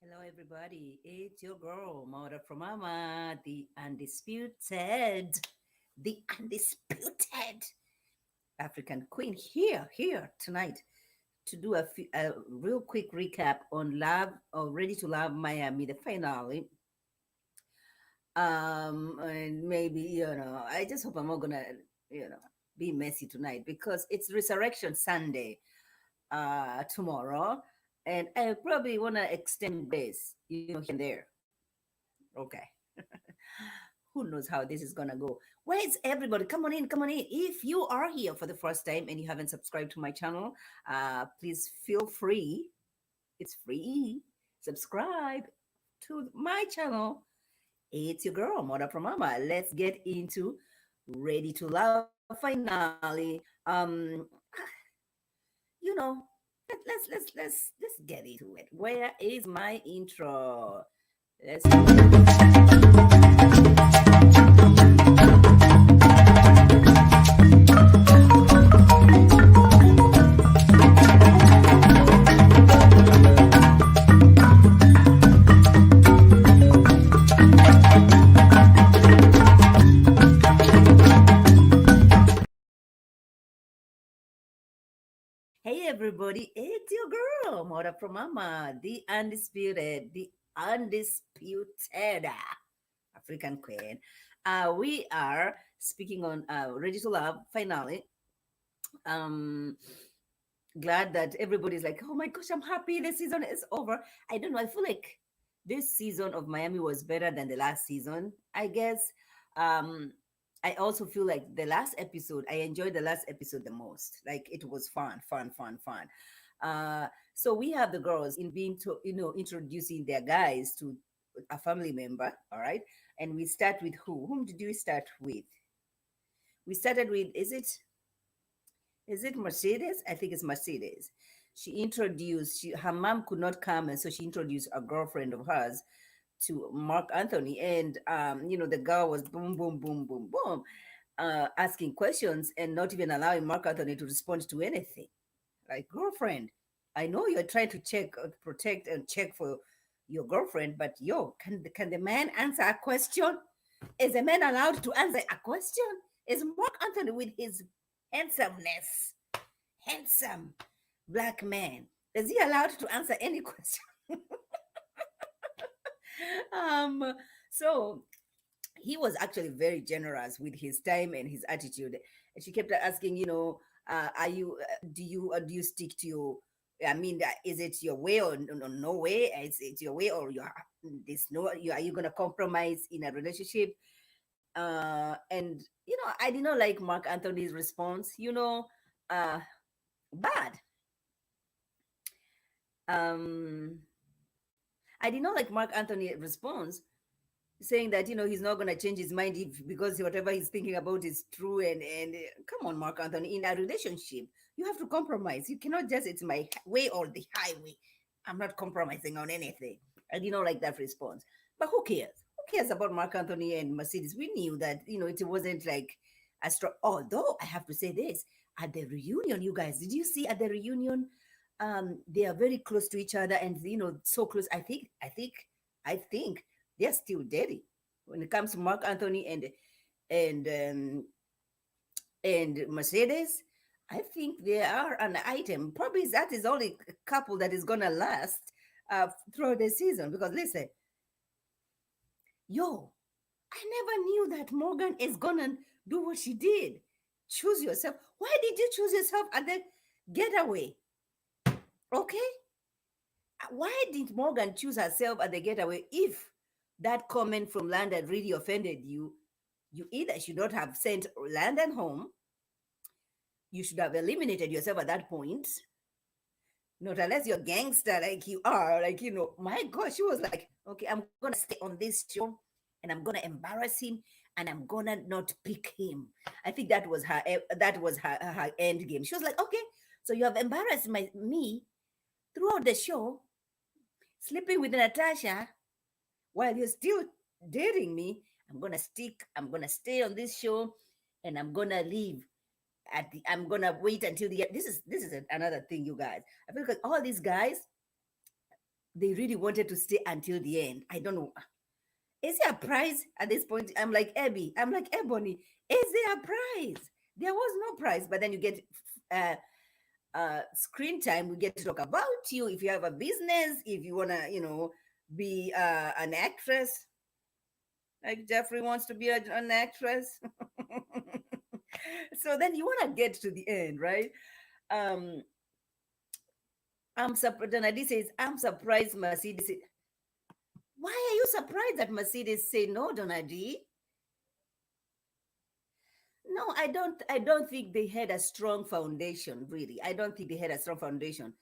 Hello, everybody. It's your girl, Mother from Mama, the undisputed African queen here tonight to do a real quick recap on Love or Ready to Love Miami, the finale. And maybe, I just hope I'm not gonna, you know, be messy tonight because it's Resurrection Sunday, tomorrow. And I probably want to extend grace, here and there. Okay. Who knows how this is gonna go? Where's everybody? Come on in, come on in. If you are here for the first time and you haven't subscribed to my channel, please feel free. It's free. Subscribe to my channel. It's your girl, Mother from Mama. Let's get into Ready to Love finale. You know, let's get into it. Where is my intro? Let's Hey everybody, it's your girl, Mora from Mama, the undisputed African queen. We are speaking on Ready to Love finale. Um, Glad that everybody's like, oh my gosh, I'm happy the season is over. I don't know. I feel like this season of Miami was better than the last season, I guess. Um, I also feel like the last episode, I enjoyed the last episode the most. Like it was fun. So we have the girls in being to, introducing their guys to a family member. All right. And we start with who? Whom did we start with? We started with, is it Mercedes? I think it's Mercedes. Her mom could not come, and so she introduced a girlfriend of hers to Mark Anthony. And, the girl was boom, boom, boom, boom, boom, asking questions and not even allowing Mark Anthony to respond to anything. Like, girlfriend, I know you're trying to check, protect, and check for your girlfriend, but can the man answer a question? Is a man allowed to answer a question? Is Mark Anthony with his handsomeness, handsome black man, is he allowed to answer any question? um, so he was actually very generous with his time and his attitude. And she kept asking, are you do you stick to your I mean, is it your way or no way? Is it your way or this no? Are you gonna compromise in a relationship? And I did not like Mark Anthony's response. Uh, bad. Um, I did not like Mark Anthony's response, saying that he's not going to change his mind because whatever he's thinking about is true. And come on, Mark Anthony, in a relationship you have to compromise. You cannot just it's my way or the highway. I'm not compromising on anything. I did not like that response. But who cares about Mark Anthony and Mercedes? We knew that it wasn't like a strong. Although I have to say this, at the reunion, you guys, did you see at the reunion, they are very close to each other, and so close. I think they're still dating when it comes to Mark Anthony and um, and Mercedes. I think they are an item. Probably that is only a couple that is gonna last throughout the season. Because listen, yo, I never knew that Morgan is gonna do what she did. Choose yourself. Why did you choose yourself at the getaway? Okay, why did Morgan choose herself at the getaway? If that comment from Landon really offended you, you either should not have sent Landon home, you should have eliminated yourself at that point. Not unless you're gangster like you are, like my gosh, she was like, okay, I'm gonna stay on this show and I'm gonna embarrass him and I'm gonna not pick him. I think that was her end game. She was like, okay, so you have embarrassed me throughout the show, sleeping with Natasha while you're still dating me. I'm gonna stay on this show and I'm gonna leave I'm gonna wait until the end. This is another thing, you guys. I feel like all these guys, they really wanted to stay until the end. I don't know. Is there a prize at this point? I'm like Abby. I'm like Ebony. Is there a prize? There was no prize, but then you get uh, screen time. We get to talk about you. If you have a business, if you wanna, be an actress, like Jeffrey wants to be an actress. So then you wanna get to the end, right? Um, I'm surprised. Donadi says, "I'm surprised Mercedes." Why are you surprised that Mercedes say no, Donadi? No, I don't think they had a strong foundation, really. I don't think they had a strong foundation.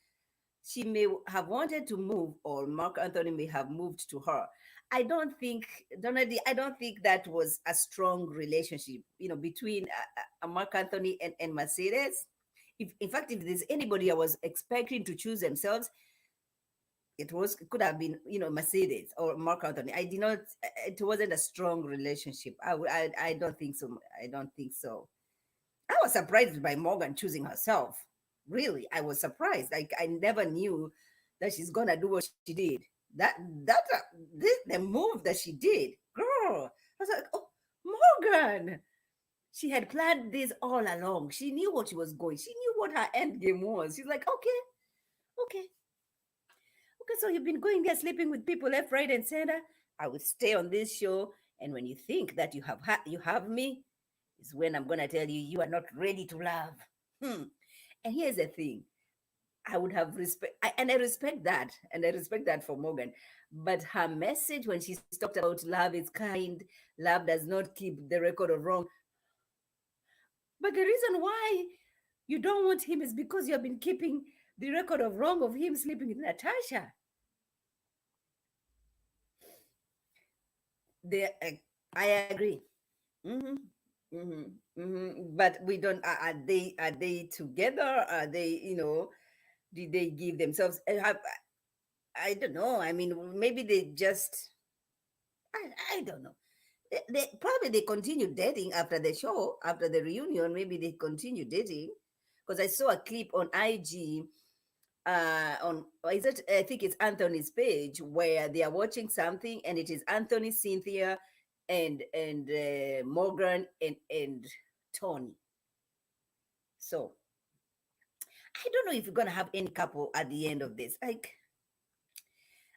She may have wanted to move, or Mark Anthony may have moved to her. I don't think, Donald, I don't think that was a strong relationship, between Mark Anthony and Mercedes. If, in fact, if there's anybody I was expecting to choose themselves, it could have been, Mercedes or Mark Anthony. I did not. It wasn't a strong relationship. I don't think so. I don't think so. I was surprised by Morgan choosing herself. Really, I was surprised. Like I never knew that she's gonna do what she did. That that the move that she did, girl. I was like, oh, Morgan. She had planned this all along. She knew what she was going. She knew what her end game was. She's like, okay, okay, okay. So you've been going there sleeping with people left, right, and center. I will stay on this show, and when you think that you have me, is when I'm gonna tell you you are not ready to love. Hmm. And here's the thing: I would have and I respect that, and I respect that for Morgan. But her message when she talked about love is kind, love does not keep the record of wrong. But the reason why you don't want him is because you have been keeping the record of wrong of him sleeping with Natasha. I agree. Hmm. Hmm. Hmm. But we don't. Are they together? Are they? Did they give themselves? I don't know. I mean, maybe they just. I don't know. They probably they continued dating after the show, after the reunion. Maybe they continued dating because I saw a clip on IG. On is it? I think it's Anthony's page where they are watching something, and it is Anthony, Cynthia, and Morgan and Tony. So I don't know if you're gonna have any couple at the end of this. Like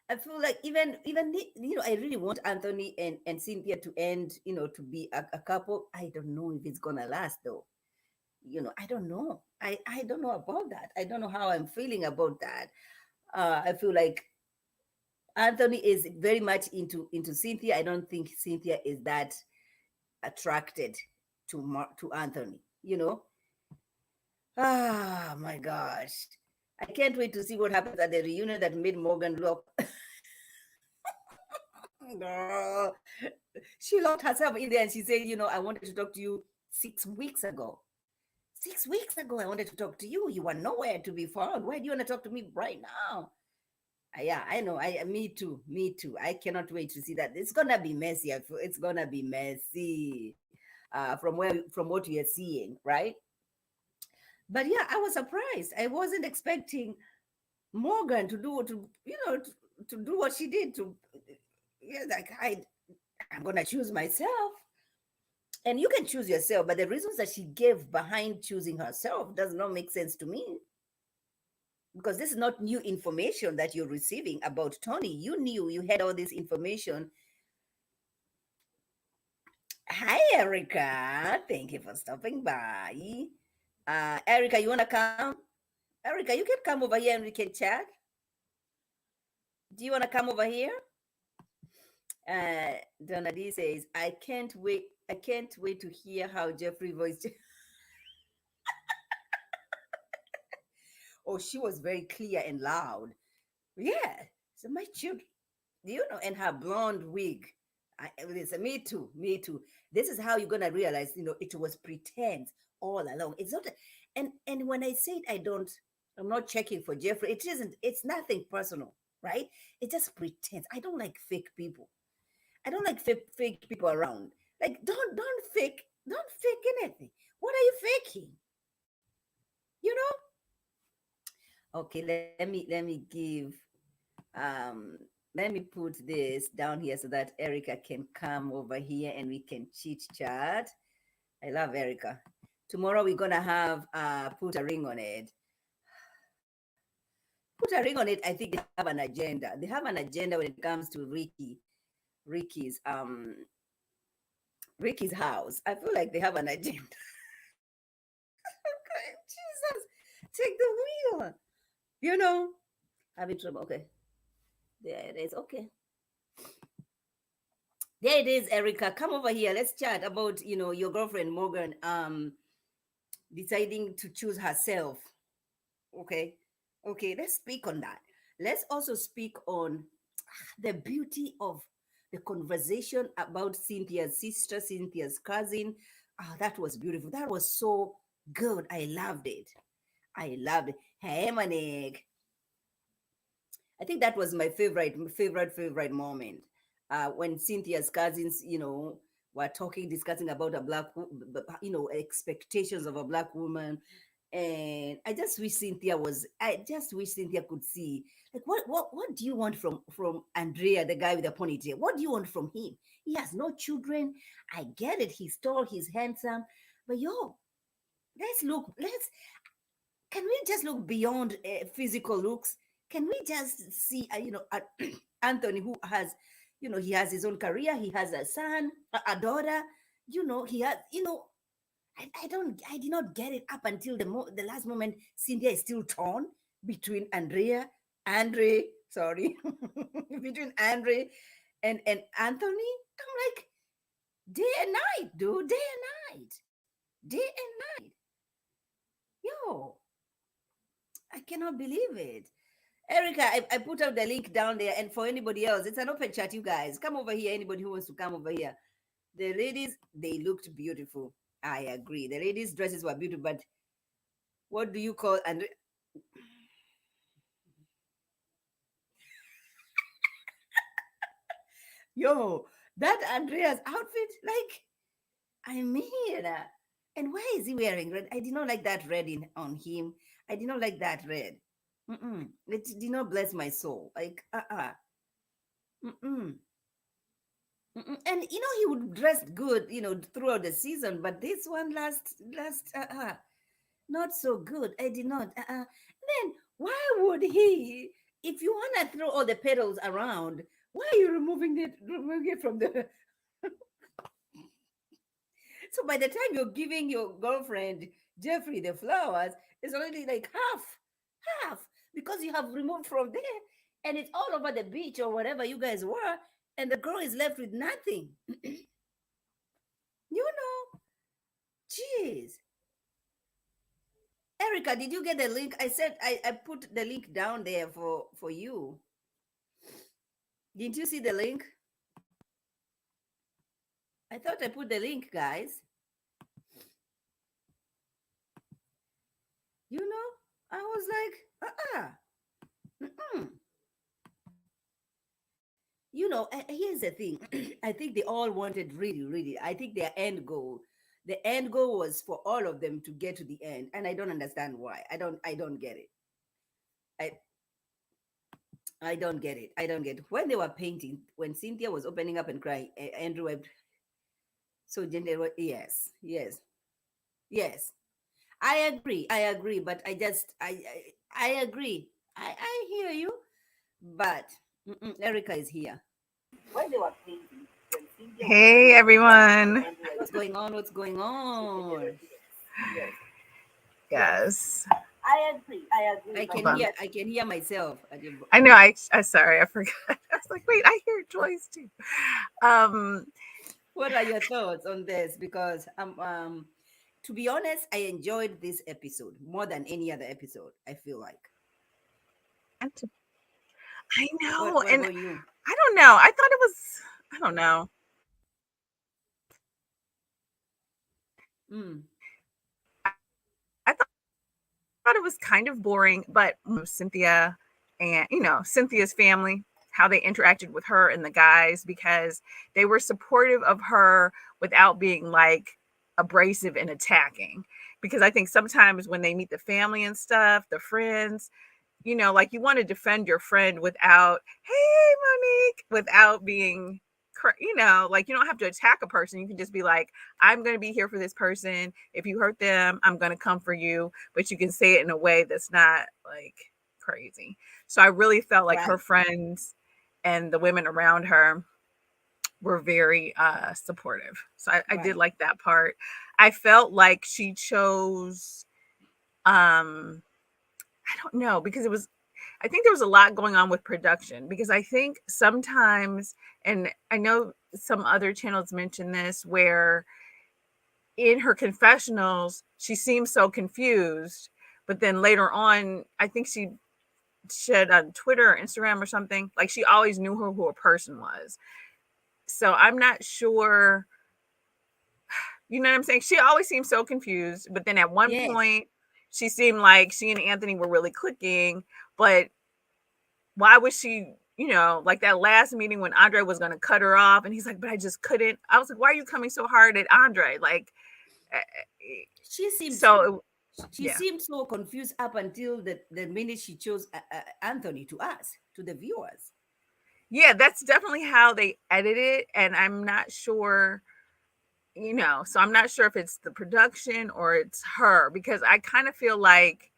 I feel like I really want Anthony and Cynthia to end, to be a couple. I don't know if it's gonna last though. I don't know. I don't know about that. I don't know how I'm feeling about that. I feel like Anthony is very much into Cynthia. I don't think Cynthia is that attracted to Anthony. Ah, my gosh. I can't wait to see what happens at the reunion that made Morgan look. Girl, she locked herself in there and she said, I wanted to talk to you 6 weeks ago. 6 weeks ago, I wanted to talk to you. You were nowhere to be found. Why do you want to talk to me right now? Yeah, I know. Me too. Me too. I cannot wait to see that. It's gonna be messy. It's gonna be messy. From what we are seeing, right? But yeah, I was surprised. I wasn't expecting Morgan to do what she did. Yeah, like I'm gonna choose myself. And you can choose yourself, but the reasons that she gave behind choosing herself does not make sense to me because this is not new information that you're receiving about Tony. You knew you had all this information. Hi, Erica. Thank you for stopping by. Erica, you want to come? Erica, you can come over here and we can chat. Do you want to come over here? Donadi says, I can't wait. I can't wait to hear how Jeffrey voiced. Oh, she was very clear and loud. Yeah. So my children, and her blonde wig. Listen, me too, me too. This is how you're gonna realize, it was pretense all along. It's not, and when I say it, I'm not checking for Jeffrey. It isn't. It's nothing personal, right? It's just pretense. I don't like fake people. I don't like fake people around. Like, don't fake anything. What are you faking? You know? Okay, let me give Um, Let me put this down here so that Erica can come over here and we can chit chat. I love Erica. Tomorrow we're gonna have put a ring on it. Put a ring on it. I think they have an agenda. They have an agenda when it comes to Ricky's Ricky's house. I feel like they have an agenda. Jesus, take the wheel. You know, having trouble. Okay, there it is. Okay, there it is, Erica. Come over here. Let's chat about your girlfriend Morgan deciding to choose herself. Okay, okay. Let's speak on that. Let's also speak on the beauty of the conversation about Cynthia's sister, Cynthia's cousin. Ah, that was beautiful. That was so good. I loved it. I loved it. Hey, Manik. I think that was my favorite moment. When Cynthia's cousins, were talking, discussing about a expectations of a black woman. And I just wish Cynthia could see, like, what do you want from Andrea, the guy with the ponytail? What do you want from him? He has no children. I get it. He's tall, he's handsome, but let's can we just look beyond physical looks? Can we just see, Anthony, who has, he has his own career, he has a son, a daughter, he has, I did not get it up until the last moment. Cynthia is still torn between sorry, between Andre and Anthony. I'm like, day and night, dude, day and night, day and night. Yo, I cannot believe it. Erica, I put out the link down there. And for anybody else, it's an open chat, you guys. Come over here. Anybody who wants to come over here. The ladies, they looked beautiful. I agree. The ladies' dresses were beautiful, but what do you call and yo, that Andrea's outfit, like, I mean, and why is he wearing red? I did not like that red on him. I did not like that red. It did not bless my soul. Like, mm-mm. And he would dress good, throughout the season, but this one last not so good. I did not. Then why would he? If you wanna throw all the petals around, why are you removing it from the? So by the time you're giving your girlfriend Jeffrey the flowers, it's already like half, because you have removed from there, and it's all over the beach or whatever you guys were, and the girl is left with nothing. You know, jeez. Erica, did you get the link? I said I put the link down there for you. Didn't you see the link? I thought I put the link, guys. I was like, mm-mm. Here's the thing. I think they all wanted really, really. I think the end goal was for all of them to get to the end, and I don't understand why. I don't get it. I I don't get it. I don't get it. When they were painting, when Cynthia was opening up and crying, Andrew wiped. So gender, yes, yes, yes. I agree, but I agree. I hear you, but Erica is here. When they were painting, when Cynthia was Hey opening up and crying, everyone. Andrew wiped. What's going on? What's going on? Yes, yes. Yes. I agree. I Hold can on. hear. I can hear myself. I know I sorry, I forgot. I was like, wait, I hear Joyce too. Um What are your thoughts on this? Because to be honest, I enjoyed this episode more than any other episode. I feel like. I What know. What And about you? I don't know. I thought it was I don't know. Mm, I thought it was kind of boring, but Cynthia and Cynthia's family, how they interacted with her and the guys because they were supportive of her without being like abrasive and attacking. Because I think sometimes when they meet the family and stuff, the friends, like you want to defend your friend without, hey, Monique, without being, like you don't have to attack a person. You can just be like, I'm going to be here for this person. If you hurt them, I'm going to come for you. But you can say it in a way that's not like crazy. So I really felt like her Right. friends and the women around her were very supportive. So I did Right. like that part. I felt like she chose, I don't know, because I think there was a lot going on with production, because I think sometimes, and I know some other channels mention this, where in her confessionals, she seems so confused, but then later on, I think she said on Twitter or Instagram or something, like she always knew who a person was. So I'm not sure, you know what I'm saying? She always seemed so confused, but then at one Yes. point, she seemed like she and Anthony were really clicking, but why was she, like that last meeting when Andre was going to cut her off and he's like, but I just couldn't. I was like, why are you coming so hard at Andre? Like, eh, eh, She seemed so she yeah. seemed so confused up until the minute she chose Anthony to us, to the viewers. Yeah, that's definitely how they edit it. And I'm not sure, so I'm not sure if it's the production or it's her, because I kind of feel like,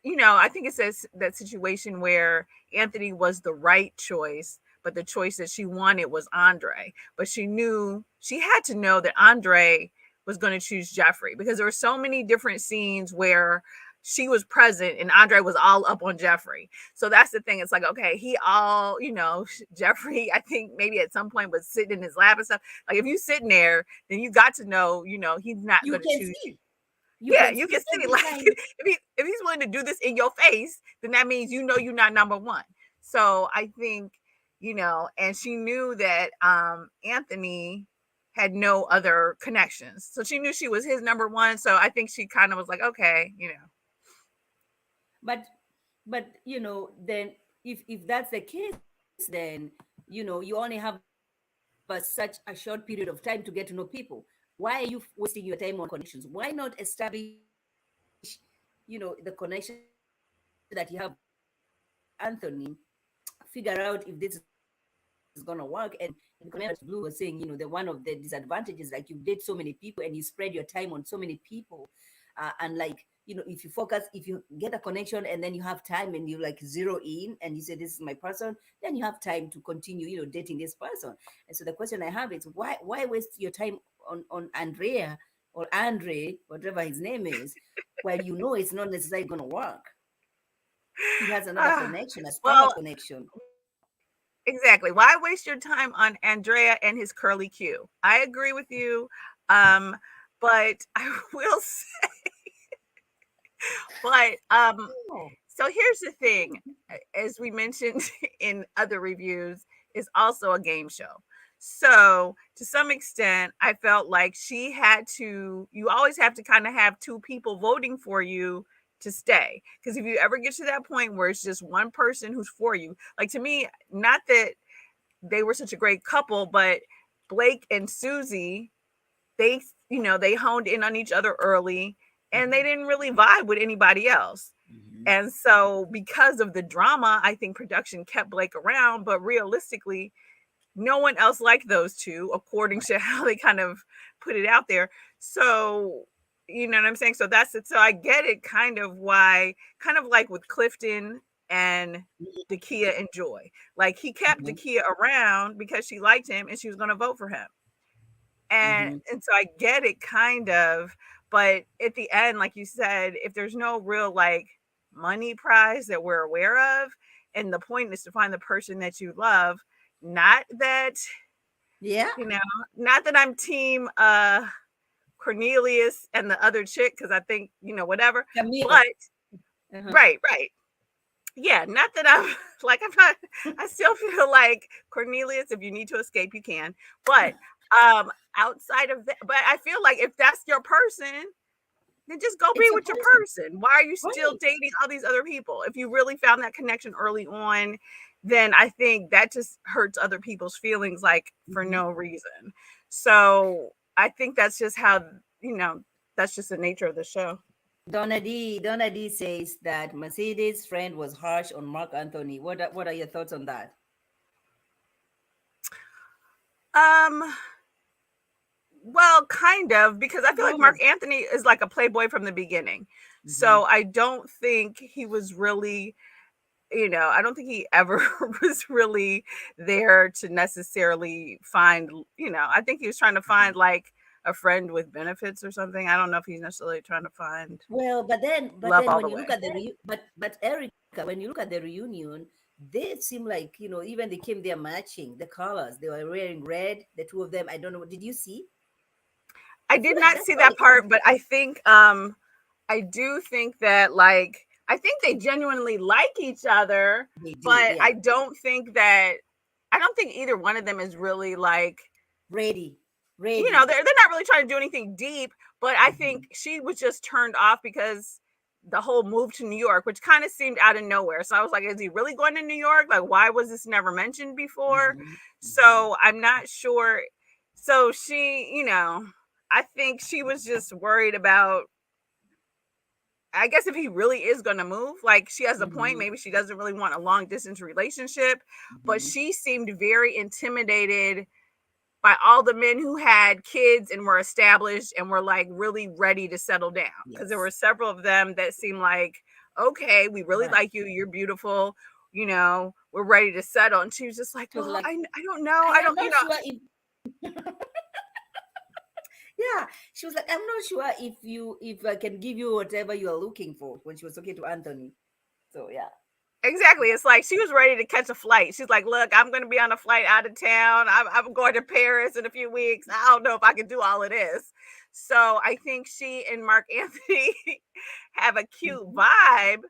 I think it says that situation where Anthony was the right choice, but the choice that she wanted was Andre. But she had to know that Andre was going to choose Jeffrey, because there were so many different scenes where she was present and Andre was all up on Jeffrey. So that's the thing. It's like, okay, Jeffrey, I think maybe at some point was sitting in his lap and stuff. Like if you sitting there, then you got to know, he's not You going to can choose you. see. You Yeah, can you see can see, every like, time. if he's willing to do this in your face, then that means you're not number one. So I think, and she knew that Anthony had no other connections. So she knew she was his number one. So I think she kind of was like, okay. But then if that's the case, then you only have such a short period of time to get to know people. Why are you wasting your time on connections? Why not establish the connection that you have with Anthony, figure out if this is going to work? And because Blue was saying, the one of the disadvantages, like you date so many people and you spread your time on so many people, and like, if you get a connection and then you have time and you like zero in and you say this is my person, then you have time to continue dating this person. And so the question I have is, why waste your time on Andrea or Andre, whatever his name is, while it's not necessarily going to work? He has another Ah, connection, a stronger well, connection. exactly. Why waste your time on Andrea and his curly Q? I agree with you. Um, but I will say, but Oh. so here's the thing, as we mentioned in other reviews, is also a game show. So to some extent, I felt like you always have to kind of have two people voting for you to stay. Because if you ever get to that point where it's just one person who's for you, like to me, not that they were such a great couple, but Blake and Susie, they honed in on each other early and they didn't really vibe with anybody else. Mhm. And so, because of the drama, I think production kept Blake around, but realistically, no one else liked those two, according Right. to how they kind of put it out there. So, you know what I'm saying? So that's it. So I get it kind of why, kind of like with Clifton and Dakia and Joy. Like he kept Mhm. Dakia around because she liked him and she was going to vote for him. And Mhm. and so I get it kind of, but at the end, like you said, if there's no real like money prize that we're aware of, and the point is to find the person that you love, not that, Yeah. you know, not that I'm team Cornelius and the other chick, because I think, whatever. Camille. But Uh-huh. right. Yeah, not that I'm like I'm not, I still feel like Cornelius, if you need to escape, you can. But outside of that, but I feel like if that's your person, then just go be It's a with your person. person. Why are you still Right. dating all these other people? If you really found that connection early on, then I think that just hurts other people's feelings, like for Mhm. no reason. So I think that's just how, that's just the nature of the show. Donna D says that Mercedes' friend was harsh on Mark Anthony. What are your thoughts on that? Um, well, kind of, because I feel like Yes. Mark Anthony is like a playboy from the beginning. Mm-hmm. So I don't think he was really, I don't think he ever was really there to necessarily find, I think he was trying to find like a friend with benefits or something. I don't know if he's necessarily trying to find Well, but love then all when the you look way. at the but Erica, when you look at the reunion, they seem like even they came there matching the colors. They were wearing red. The two of them. I don't know. Did you see? I I feel did like not that's see why that part, but I think I do think that like I think they genuinely like each other, they do. but Yeah, I don't think either one of them is really like, ready, ready. they're not really trying to do anything deep, but I Mhm. think she was just turned off because the whole move to New York, which kind of seemed out of nowhere. So I was like, is he really going to New York? Like, why was this never mentioned before? Mhm. Mhm. So I'm not sure. So she, I think she was just worried about, I guess if he really is going to move, like she has a point, Mhm. maybe she doesn't really want a long distance relationship, but Mhm. she seemed very intimidated by all the men who had kids and were established and were like really ready to settle down. Because there Yes. were several of them that seemed like, okay, we really Right. like you. You're beautiful. We're ready to settle. And she was just like, She was well, like, I don't know. I I am don't, not sure if yeah. She was like, I'm not sure if I can give you whatever you are looking for when she was talking to Anthony. So yeah. exactly. It's like she was ready to catch a flight. She's like, look, I'm going to be on a flight out of town. I'm going to Paris in a few weeks. I don't know if I can do all of this. So I think she and Mark Anthony have a cute Mhm. vibe,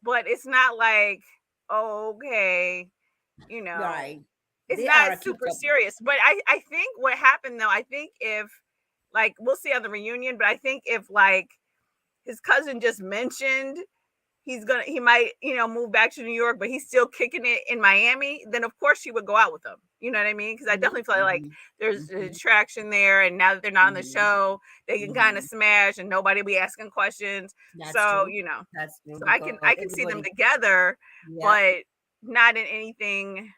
but it's not like, oh, okay, you know, Right. it's They are not a cute super couple. serious. But I think what happened though, I think if like we'll see on the reunion, but I think if like his cousin just mentioned he might, move back to New York, but he's still kicking it in Miami, then of course she would go out with him. You know what I mean? Because I Mhm. definitely feel like Mhm. there's an Mhm. attraction there, and now that they're not on the Mhm. show, they can kind of Mhm. smash, and nobody will be asking questions. That's So true. That's true so because I can see them everybody. together, Yeah. but not in anything,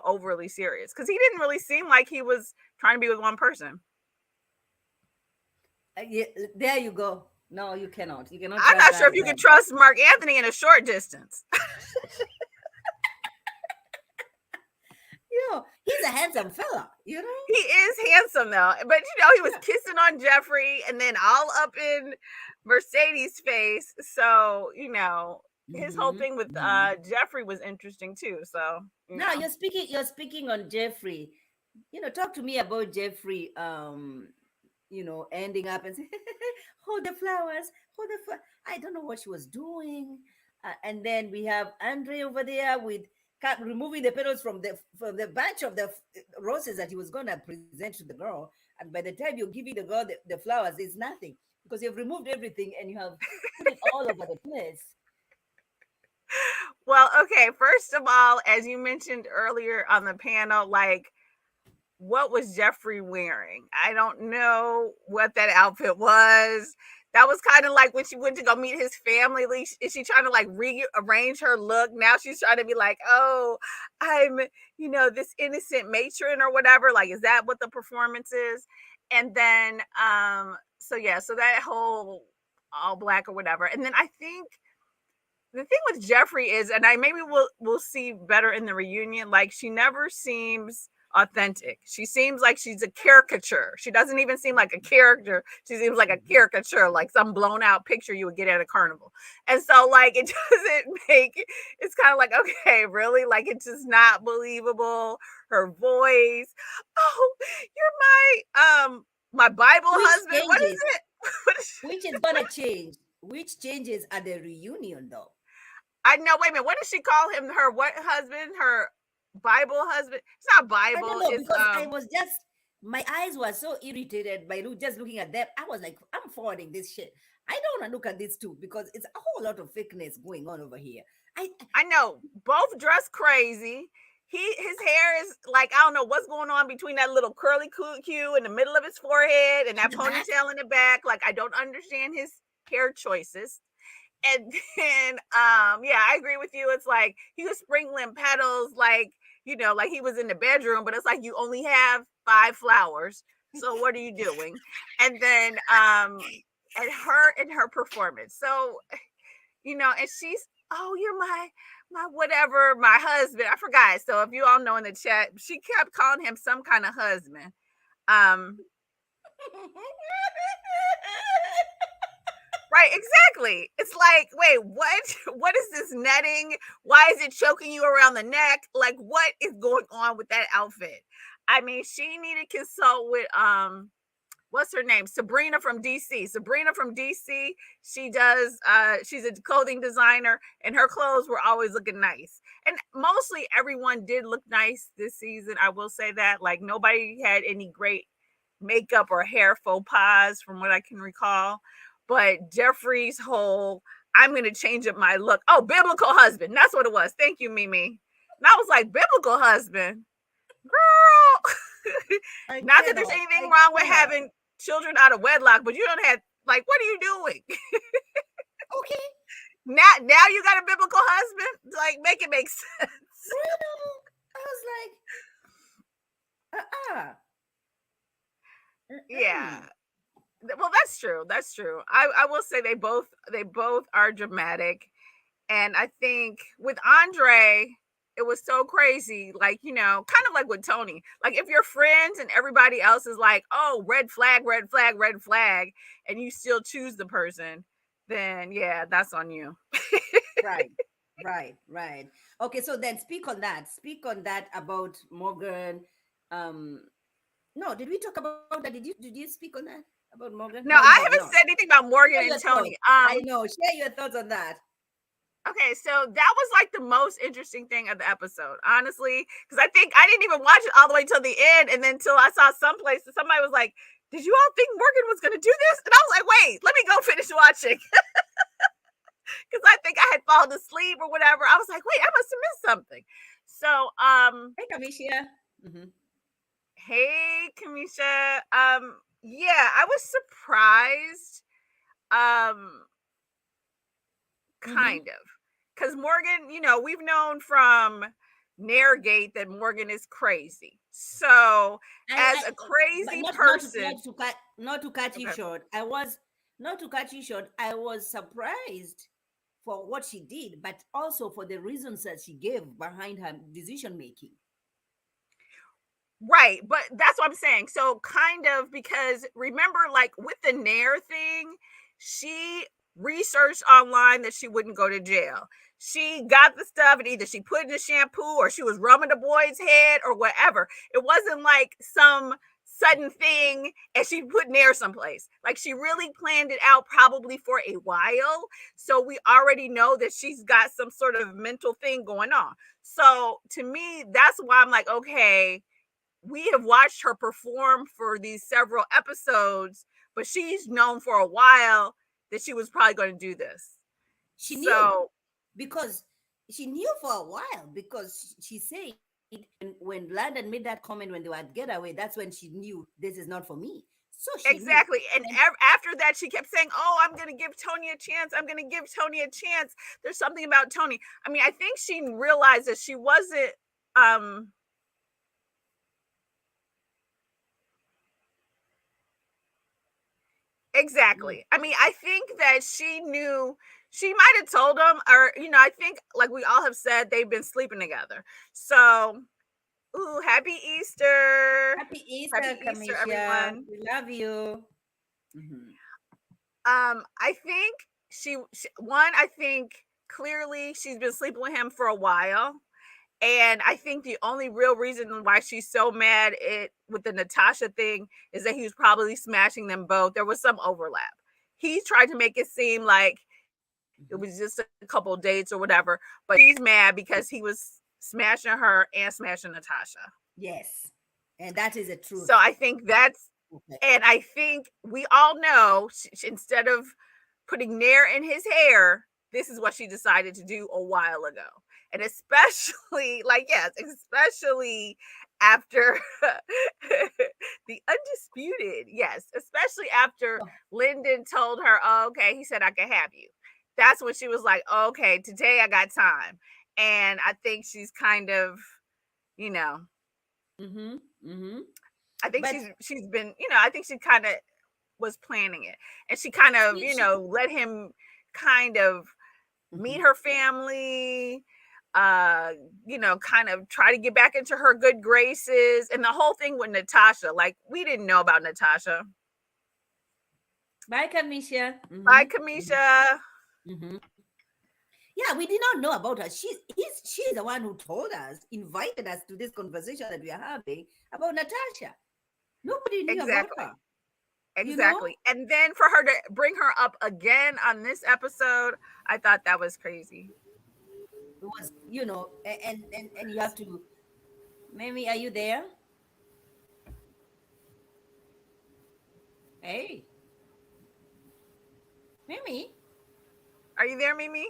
overly serious. Because he didn't really seem like he was trying to be with one person. Yeah, there you go. No, you cannot. You cannot I'm trust not sure that if you guy. can trust Mark Anthony in a short distance. He's a handsome fella. You know. He is handsome though, but he was Yeah. kissing on Jeffrey and then all up in Mercedes' face. So his whole Hmm. thing with Hmm. Jeffrey was interesting too. So Now you're speaking on Jeffrey. Talk to me about Jeffrey. Ending up and say, hold the flowers, hold the I don't know what she was doing. And then we have Andre over there with removing the petals from the bunch of the roses that he was gonna present to the girl. And by the time you're giving the girl the flowers, it's nothing because you've removed everything and you have put it all over the place. well, okay. First of all, as you mentioned earlier on the panel, like what was Jeffrey wearing? I don't know what that outfit was. That was kind of like when she went to go meet his family. Is she trying to like rearrange her look? Now she's trying to be like, oh, I'm, this innocent matron or whatever. Like, is that what the performance is? And then, so yeah, so that whole all black or whatever. And then I think the thing with Jeffrey is, and I maybe we'll see better in the reunion. Like she never seems authentic. She seems like she's a caricature. She doesn't even seem like a character. She seems like a Mhm. caricature, like some blown out picture you would get at a carnival. And so, like, it doesn't make. It's kind of like, okay, really, like it's just not believable. Her voice. Oh, you're my Bible Which husband. What is changes, it? What is which is gonna change, which changes at the reunion though. I know. Wait a minute. What does she call him? Her what husband? Her Bible husband? It's not I don't Bible. know It's because I was just my eyes were so irritated by just looking at them. I was like, I'm forwarding this shit. I don't want to look at this too because it's a whole lot of fakeness going on over here. I I know both dressed crazy. His hair is like I don't know what's going on between that little curly Q in the middle of his forehead and in that the back. ponytail in the back. Like I don't understand his hair choices. And then yeah, I agree with you. It's like he was sprinkling petals like, like he was in the bedroom, but it's like you only have 5 flowers. So what are you doing? And then and her performance. So, and she's, oh, you're my whatever, my husband. I forgot. So if you all know in the chat, she kept calling him some kind of husband. Right, exactly. It's like, wait, what? What is this netting? Why is it choking you around the neck? Like, what is going on with that outfit? I mean, she needed to consult with what's her name? Sabrina from DC. Sabrina from DC. She's a clothing designer, and her clothes were always looking nice. And mostly everyone did look nice this season. I will say that. Like nobody had any great makeup or hair faux pas from what I can recall. But Jeffrey's whole, I'm going to change up my look. Oh, biblical husband. That's what it was. Thank you, Mimi. And I was like, biblical husband? Girl. Not that there's anything wrong with having children out of wedlock, but you don't have, like, what are you doing? Okay. Now you got a biblical husband? Like, make it make sense. I was like, yeah. Well, that's true. That's true. I will say they both are dramatic. And I think with Andre, it was so crazy. Like, kind of like with Tony. Like if your friends and everybody else is like, oh, red flag, red flag, red flag, and you still choose the person, then yeah, that's on you. Right. Okay, so then speak on that. Speak on that about Morgan. No, did we talk about that? Did you speak on that? About Morgan? No, I haven't said anything about Morgan and Tony. I know. Share your thoughts on that. Okay, so that was like the most interesting thing of the episode, honestly, because I think I didn't even watch it all the way till the end, and then till I saw someplace that somebody was like, "Did you all think Morgan was going to do this?" And I was like, "Wait, let me go finish watching," because I think I had fallen asleep or whatever. I was like, "Wait, I must have missed something." So, hey, Kamisha. Mm-hmm. Hey, Kamisha. Yeah, I was surprised. Kind of, because Morgan, we've known from Nairgate that Morgan is crazy. So, as a crazy person, not to cut you short, I was surprised for what she did, but also for the reasons that she gave behind her decision making. Right, but that's what I'm saying. So kind of, because remember, like with the Nair thing, she researched online that she wouldn't go to jail. She got the stuff and either she put in the shampoo or she was rubbing the boy's head or whatever. It wasn't like some sudden thing and she put Nair someplace. Like she really planned it out probably for a while. So we already know that she's got some sort of mental thing going on. So to me, that's why I'm like, okay, we have watched her perform for these several episodes, but she's known for a while that she was probably going to do this. She knew because she said when Landon made that comment when they were at Getaway, that's when she knew this is not for me. So exactly. And after that, she kept saying, oh, I'm going to give Tony a chance. I'm going to give Tony a chance. There's something about Tony. I mean, I think she realized that she wasn't, exactly. I mean, I think that she knew, she might have told him, or, I think like we all have said, they've been sleeping together. So, ooh, happy Easter. Happy Easter, everyone. We love you. I think I think clearly she's been sleeping with him for a while. And I think the only real reason why she's so mad with the Natasha thing is that he was probably smashing them both. There was some overlap. He tried to make it seem like it was just a couple of dates or whatever, but he's mad because he was smashing her and smashing Natasha. Yes. And that is a truth. So I think that's, and I think we all know instead of putting Nair in his hair, this is what she decided to do a while ago. And especially after the undisputed, yes, especially after Lyndon told her, oh, okay, he said I can have you. That's when she was like, okay, today I got time. And I think she's kind of, you know, Mm-hmm. Mm-hmm. I think But she's been, I think she kind of was planning it. And she kind of, she let him kind of meet Mhm. her family, uh kind of try to get back into her good graces, and the whole thing with Natasha, like, we didn't know about Natasha. Bye, Kamisha. Bye, Mm-hmm. Kamisha. Mm-hmm. Yeah, we did not know about her. She's the one who told us, invited us to this conversation that we are having about Natasha. Nobody knew about her. Exactly. You know, Exactly. And then for her to bring her up again on this episode, I thought that was crazy. it was, and you have to. Mimi, are you there? Hey, Mimi. Are you there, Mimi?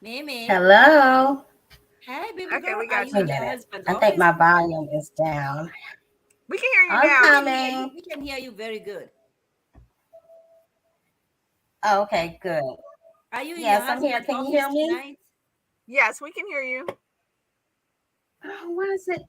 Mimi. Hello. Hey, baby Okay, girl. we Are got you Wait a you. in your minute. husband's I think office? my volume is down. We can hear you I'm We now. can hear you. coming. We can hear you very good. Okay, good. Are you in your Yes, I'm here. husband's Can you office hear me? tonight? Yes, we can hear you. Oh, why is it?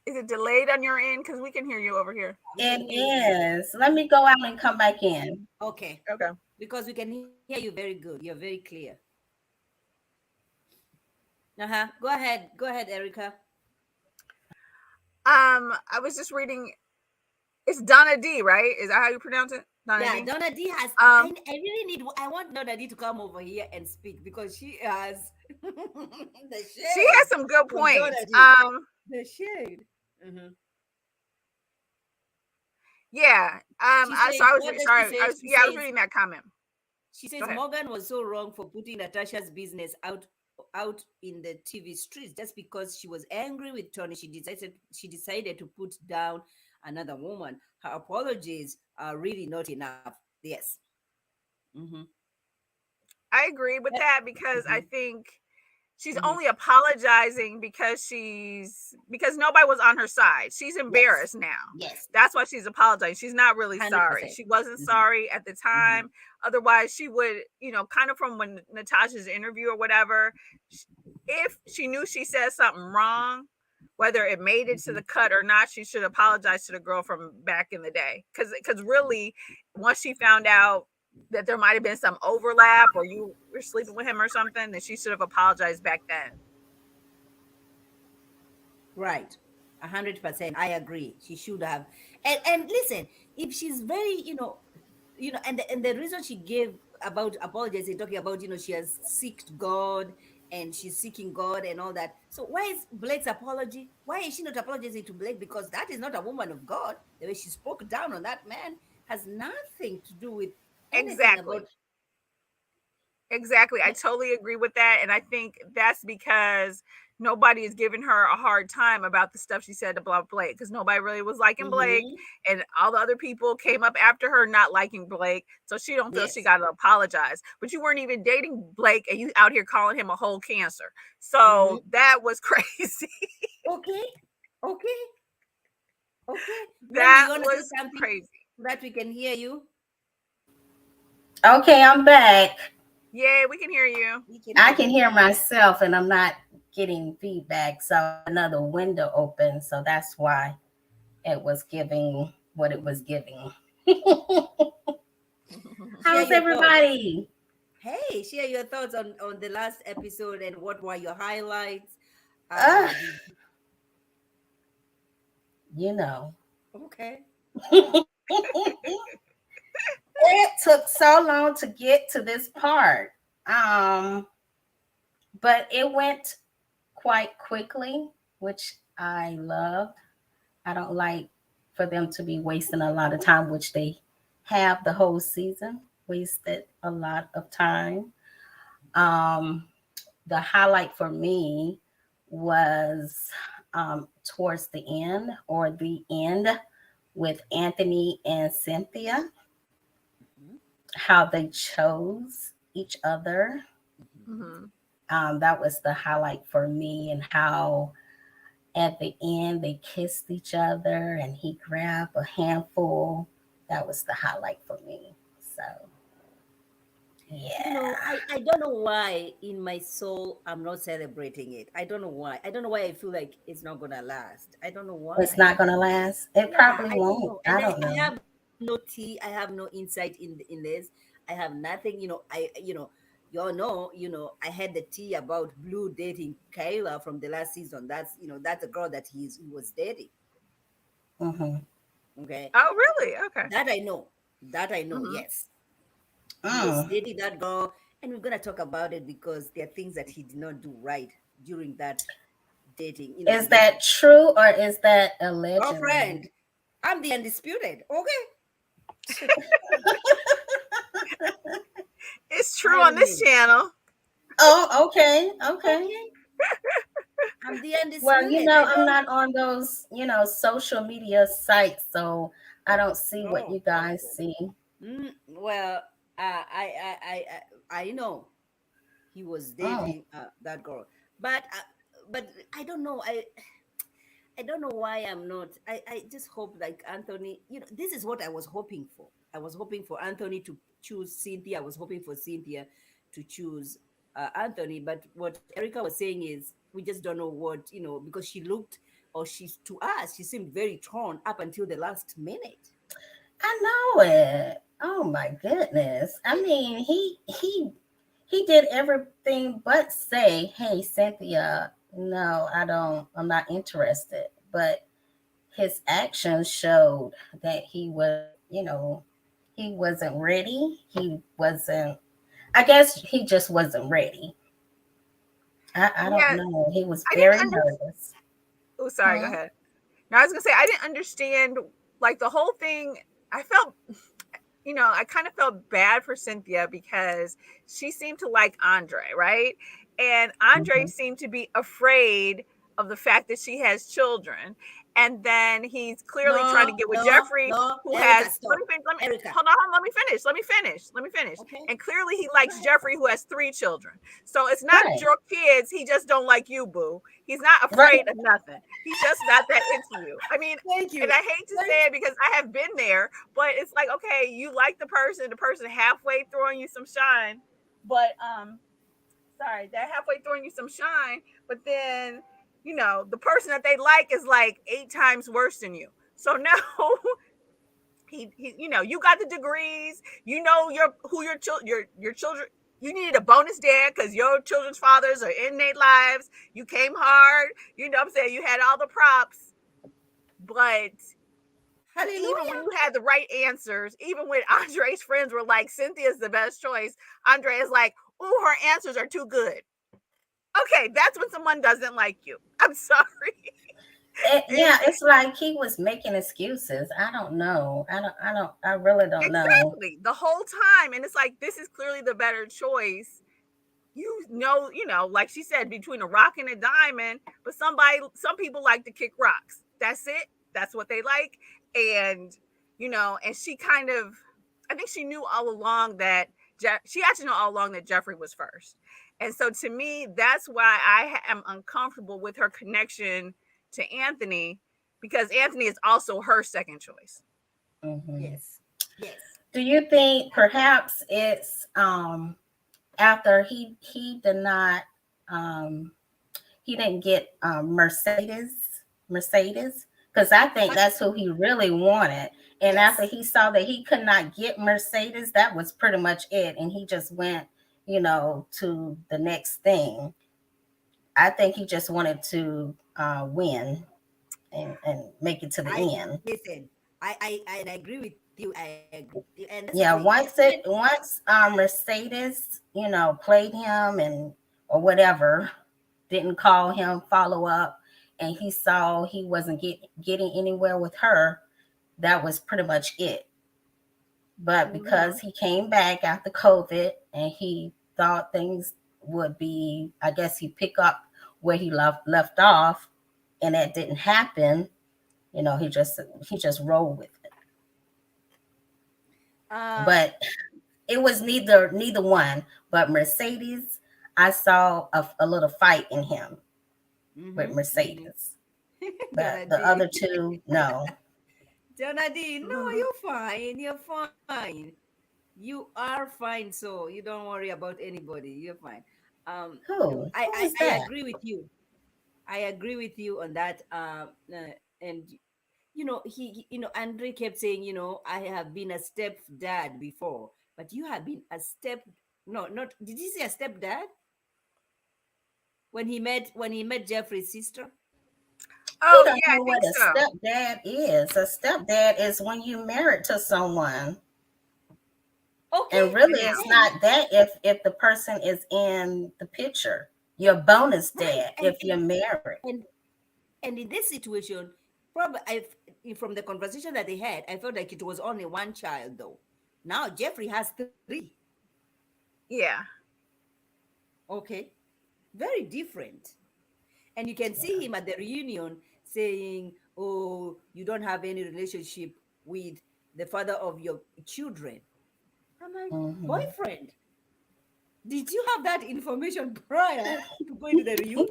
Is it delayed on your end? Because we can hear you over here. We It can hear you very good. is. Let me go out and come back in. Okay. Okay. Because we can hear you very good. You're very clear. Uh-huh. Go ahead, Erica. I was just reading. It's Donna D, right? Is that how you pronounce it? Donna Yeah, D. Donna D has. Um, I really need. I want Donna D to come over here and speak because she has the she shade has some good from Donna points. D. The shade. Hmm. Yeah. She says, what does she Sorry. say? I was reading that comment. She Go says ahead. Morgan was so wrong for putting Natasha's business out in the TV streets just because she was angry with Tony. She decided to put down another woman. Her apologies are really not enough. Yes. Mm-hmm. I agree with that because I Mm-hmm. think she's Mm-hmm. only apologizing because nobody was on her side. She's Yes. embarrassed now. Yes. That's why she's apologizing. She's not really sorry. 100%. She wasn't Mm-hmm. sorry at the Mm-hmm. time. Otherwise, she would, kind of from when Natasha's interview or whatever, if she knew she said something wrong, whether it made it to Mm-hmm. the cut or not, she should apologize to the girl from back in the day. Because really, once she found out that there might have been some overlap or you were sleeping with him or something, then she should have apologized back then. Right. 100%. I agree. She should have. And listen, if she's very, and the reason she gave about apologizing, talking about, she has seeked God and she's seeking God and all that. So why is Blake's apology? Why is she not apologizing to Blake? Because that is not a woman of God. The way she spoke down on that man has nothing to do with anything about. Exactly. Exactly. I totally agree with that. And I think that's because nobody is giving her a hard time about the stuff she said about Blake, because nobody really was liking Blake. Mhm. And all the other people came up after her not liking Blake. So she don't feel she Yes. got to apologize. But you weren't even dating Blake and you out here calling him a whole cancer. Mhm. So that was crazy. Okay. Okay. Okay. Mimi, That you want to say was something crazy. so that we can hear you? Okay, I'm back. Yeah, we can hear you. We can I hear can you. hear myself and I'm not getting feedback. So another window open. So that's why it was giving what it was giving. Share How's your thoughts. everybody? Hey, share your thoughts on the last episode and what were your highlights. Uh, Did you know. Okay. It took so long to get to this part. Um, but it went quite quickly, which I loved. I don't like for them to be wasting a lot of time, which they have the whole season, wasted a lot of time. Um, the highlight for me was towards the end or the end with Anthony and Cynthia, Mhm. how they chose each other Mhm. That was the highlight for me, and how at the end they kissed each other and he grabbed a handful. That was the highlight for me. So yeah. I don't know why in my soul I'm not celebrating it. I don't know why. I don't know why I feel like it's not gonna last. I don't know It's why. not gonna last. It Yeah, probably I don't won't. know. I And don't I know. have no tea. I have no insight in this. I have nothing. Y'all know. I had the tea about Blue dating Kayla from the last season. That's a girl that he was dating. Mm-hmm. Okay, Oh, really? Okay. that I know. That I know. Mhm. Yes, he was Mm. dating that girl, and we're gonna talk about it because there are things that he did not do right during that dating. Is that Relationship. true or is that allegedly? Girlfriend, I'm the undisputed. Okay, It's true I on this mean, channel. Oh, okay, okay. okay, I'm the Well, undisputed. I I'm don't. not on those, social media sites, so I don't see what Oh, you guys okay. see. Well, I know he was Mm. dating that girl, but I don't know. I don't know why I'm not. I just hope like Anthony. This is what I was hoping for. I was hoping for Anthony to choose Cynthia. I was hoping for Cynthia to choose Anthony. But what Erica was saying is we just don't know because she looked, or she's to us, she seemed very torn up until the last minute. I know it. Oh my goodness. I mean, he did everything but say, "Hey, Cynthia, no, I don't. I'm not interested." But his actions showed that he wasn't ready. He wasn't. I guess he just wasn't ready. I don't Yeah, know. He was I very didn't under. nervous. Oh, sorry. Go Hmm? ahead. No, I was gonna say I didn't understand like the whole thing. I felt, I kind of felt bad for Cynthia because she seemed to like Andre, right? And Andre Hmm. seemed to be afraid of the fact that she has children. And then he's clearly trying to No, get with no, Jeffrey, no, who Erica, has, let stop. me finish, let me, Erica, hold on, let me finish. okay, And clearly he go likes ahead. Jeffrey, who has 3 children. So it's not Right. your kids. He just don't like you, boo. He's not Right. afraid of nothing. He's just not that into you. I mean, Thank and you. I hate to Thank say it because I have been there, but it's like, okay, you like the person halfway throwing you some shine, but sorry, they're halfway throwing you some shine, but then the person that they like is like 8 times worse than you. So now he you got the degrees, your children. You needed a bonus dad because your children's fathers are in their lives. You came hard, what I'm saying, you had all the props, but even when Hallelujah. you had the right answers, even when Andre's friends were like, Cynthia's the best choice, Andre is like, oh, her answers are too good. Okay, that's when someone doesn't like you. I'm sorry. Yeah, And it's like he was making excuses. I don't know. I really don't know. exactly the whole time. And it's like, this is clearly the better choice. Like she said, between a rock and a diamond, but some people like to kick rocks. That's it. That's what they like. And, and she kind of, I think she knew all along that, she actually knew all along that Jeffrey was first. And so to me, that's why I am uncomfortable with her connection to Anthony, because Anthony is also her second choice. Hmm. Yes. Yes. Do you think perhaps it's after he did not um he didn't get Mercedes, because I think that's who he really wanted. And after Yes. he saw that he could not get Mercedes, that was pretty much it, and he just went, to the next thing. I think he just wanted to win and make it to I the end. listen. I agree with you. I agree with you, and that's what I'm Yeah, saying. once Mercedes, played him and or whatever, didn't call him, follow up, and he saw he wasn't getting anywhere with her, that was pretty much it. But Mhm. because he came back after COVID and he thought things would be, I guess he pick up where he left off, and that didn't happen. He just rolled with it. Uh, But it was neither one. But Mercedes, I saw a little fight in him with Mm-hmm. Mercedes. But Donna the other D. two, no. Donna D. No, Mhm. you're fine. You're fine. You are fine. So you don't worry about anybody. You're fine. Who? I, Who I is I that? agree with you. I agree with you on that. And Andre kept saying, I have been a stepdad before, but you have been a step. No, not. Did he say a stepdad when he met Jeffrey's sister? He Oh don't yeah, I know think what a so. stepdad is. A stepdad is when you married to someone. Okay, And really Yeah. it's then not that if the person is in the picture. You're a bonus right, dad if you're married. and and in this situation, probably from the conversation that they had, I felt like it was only one child though. Now Jeffrey has three. Yeah. Okay, very different. And you can see him at the reunion saying, "Oh, you don't have any relationship with the father of your children." I'm like, Hmm. boyfriend, did you have that information prior to going to the reunion?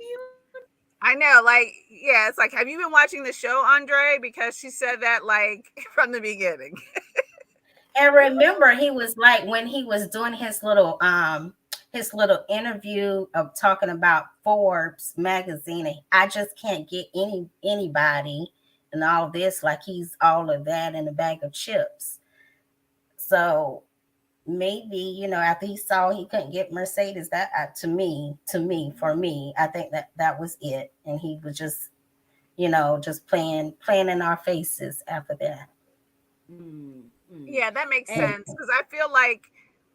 I know, like, yeah, it's like, have you been watching the show, Andre? Because she said that like from the beginning. And remember, he was like when he was doing his little interview of talking about Forbes magazine. I just can't get anybody and all this, like he's all of that in a bag of chips. So maybe, after he saw he couldn't get Mercedes, that for me, I think that was it, and he was just just playing in our faces after that. Mm, mm. Yeah, that makes And sense. Because I feel like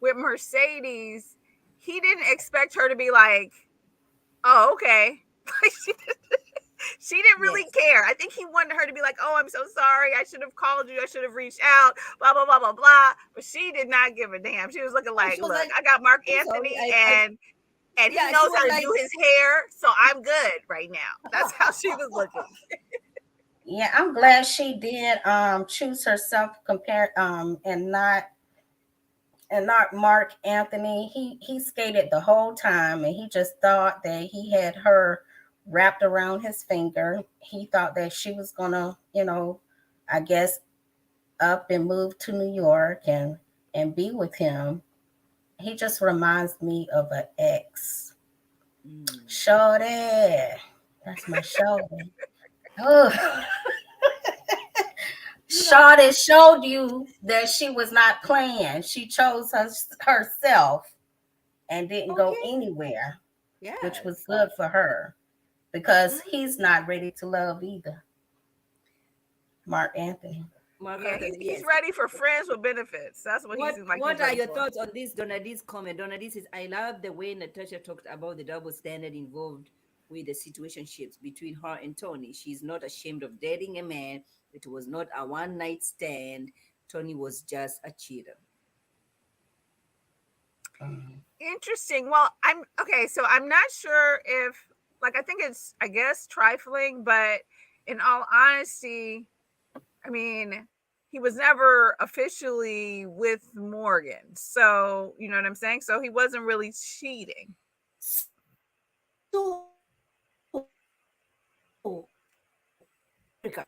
with Mercedes, he didn't expect her to be like, oh, okay. Like she didn't really yes, care. I think he wanted her to be like, oh, I'm so sorry. I should have called you. I should have reached out, blah, blah, blah, blah, blah. But she did not give a damn. She was looking oh, like, she was look, like, I got Mark "I'm sorry, Anthony I and he yeah." She knows was how to like, do his hair. So I'm good right now. That's how she was looking. Yeah, I'm glad she did choose herself compare and not Mark Anthony. He skated the whole time and he just thought that he had her wrapped around his finger. He thought that she was gonna, I guess up and move to New York and be with him. He just reminds me of an ex. mm, Shorty. That's my shorty. Oh. you know, Shawty showed you that she was not playing. She chose herself and didn't go okay, anywhere, which was yes. good for her because Mhm. he's not ready to love either. Mark Anthony. Mark Yeah, Anthony, he's yes. ready for friends with benefits. That's what he What seems like he's What are ready your for. thoughts on this Donadi's comment? Donadi says, "I love the way Natasha talked about the double standard involved with the situationships between her and Tony. She's not ashamed of dating a man. It was not a one night stand. Tony was just a cheater." Mhm. Interesting. Well, I'm okay. So I'm not sure if, like, I think it's, I guess, trifling, but in all honesty, I mean, he was never officially with Morgan. So, you know what I'm saying? So he wasn't really cheating. So, Erica,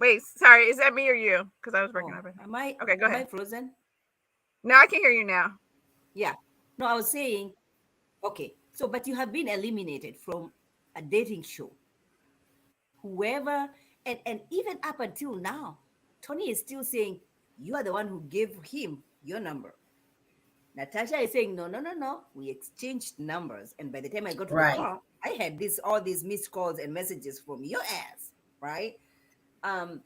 Wait, sorry, is that me or you? Because I was breaking oh, up, I think. am I Okay, go am I ahead. frozen? No, I can hear you now. Yeah. No, I was saying, okay. So, but you have been eliminated from a dating show. Whoever, and even up until now, Tony is still saying you are the one who gave him your number. Natasha is saying, no, no, no, no. We exchanged numbers. And by the time I got to the Right. car, I had all these missed calls and messages from your ass. Right. Um,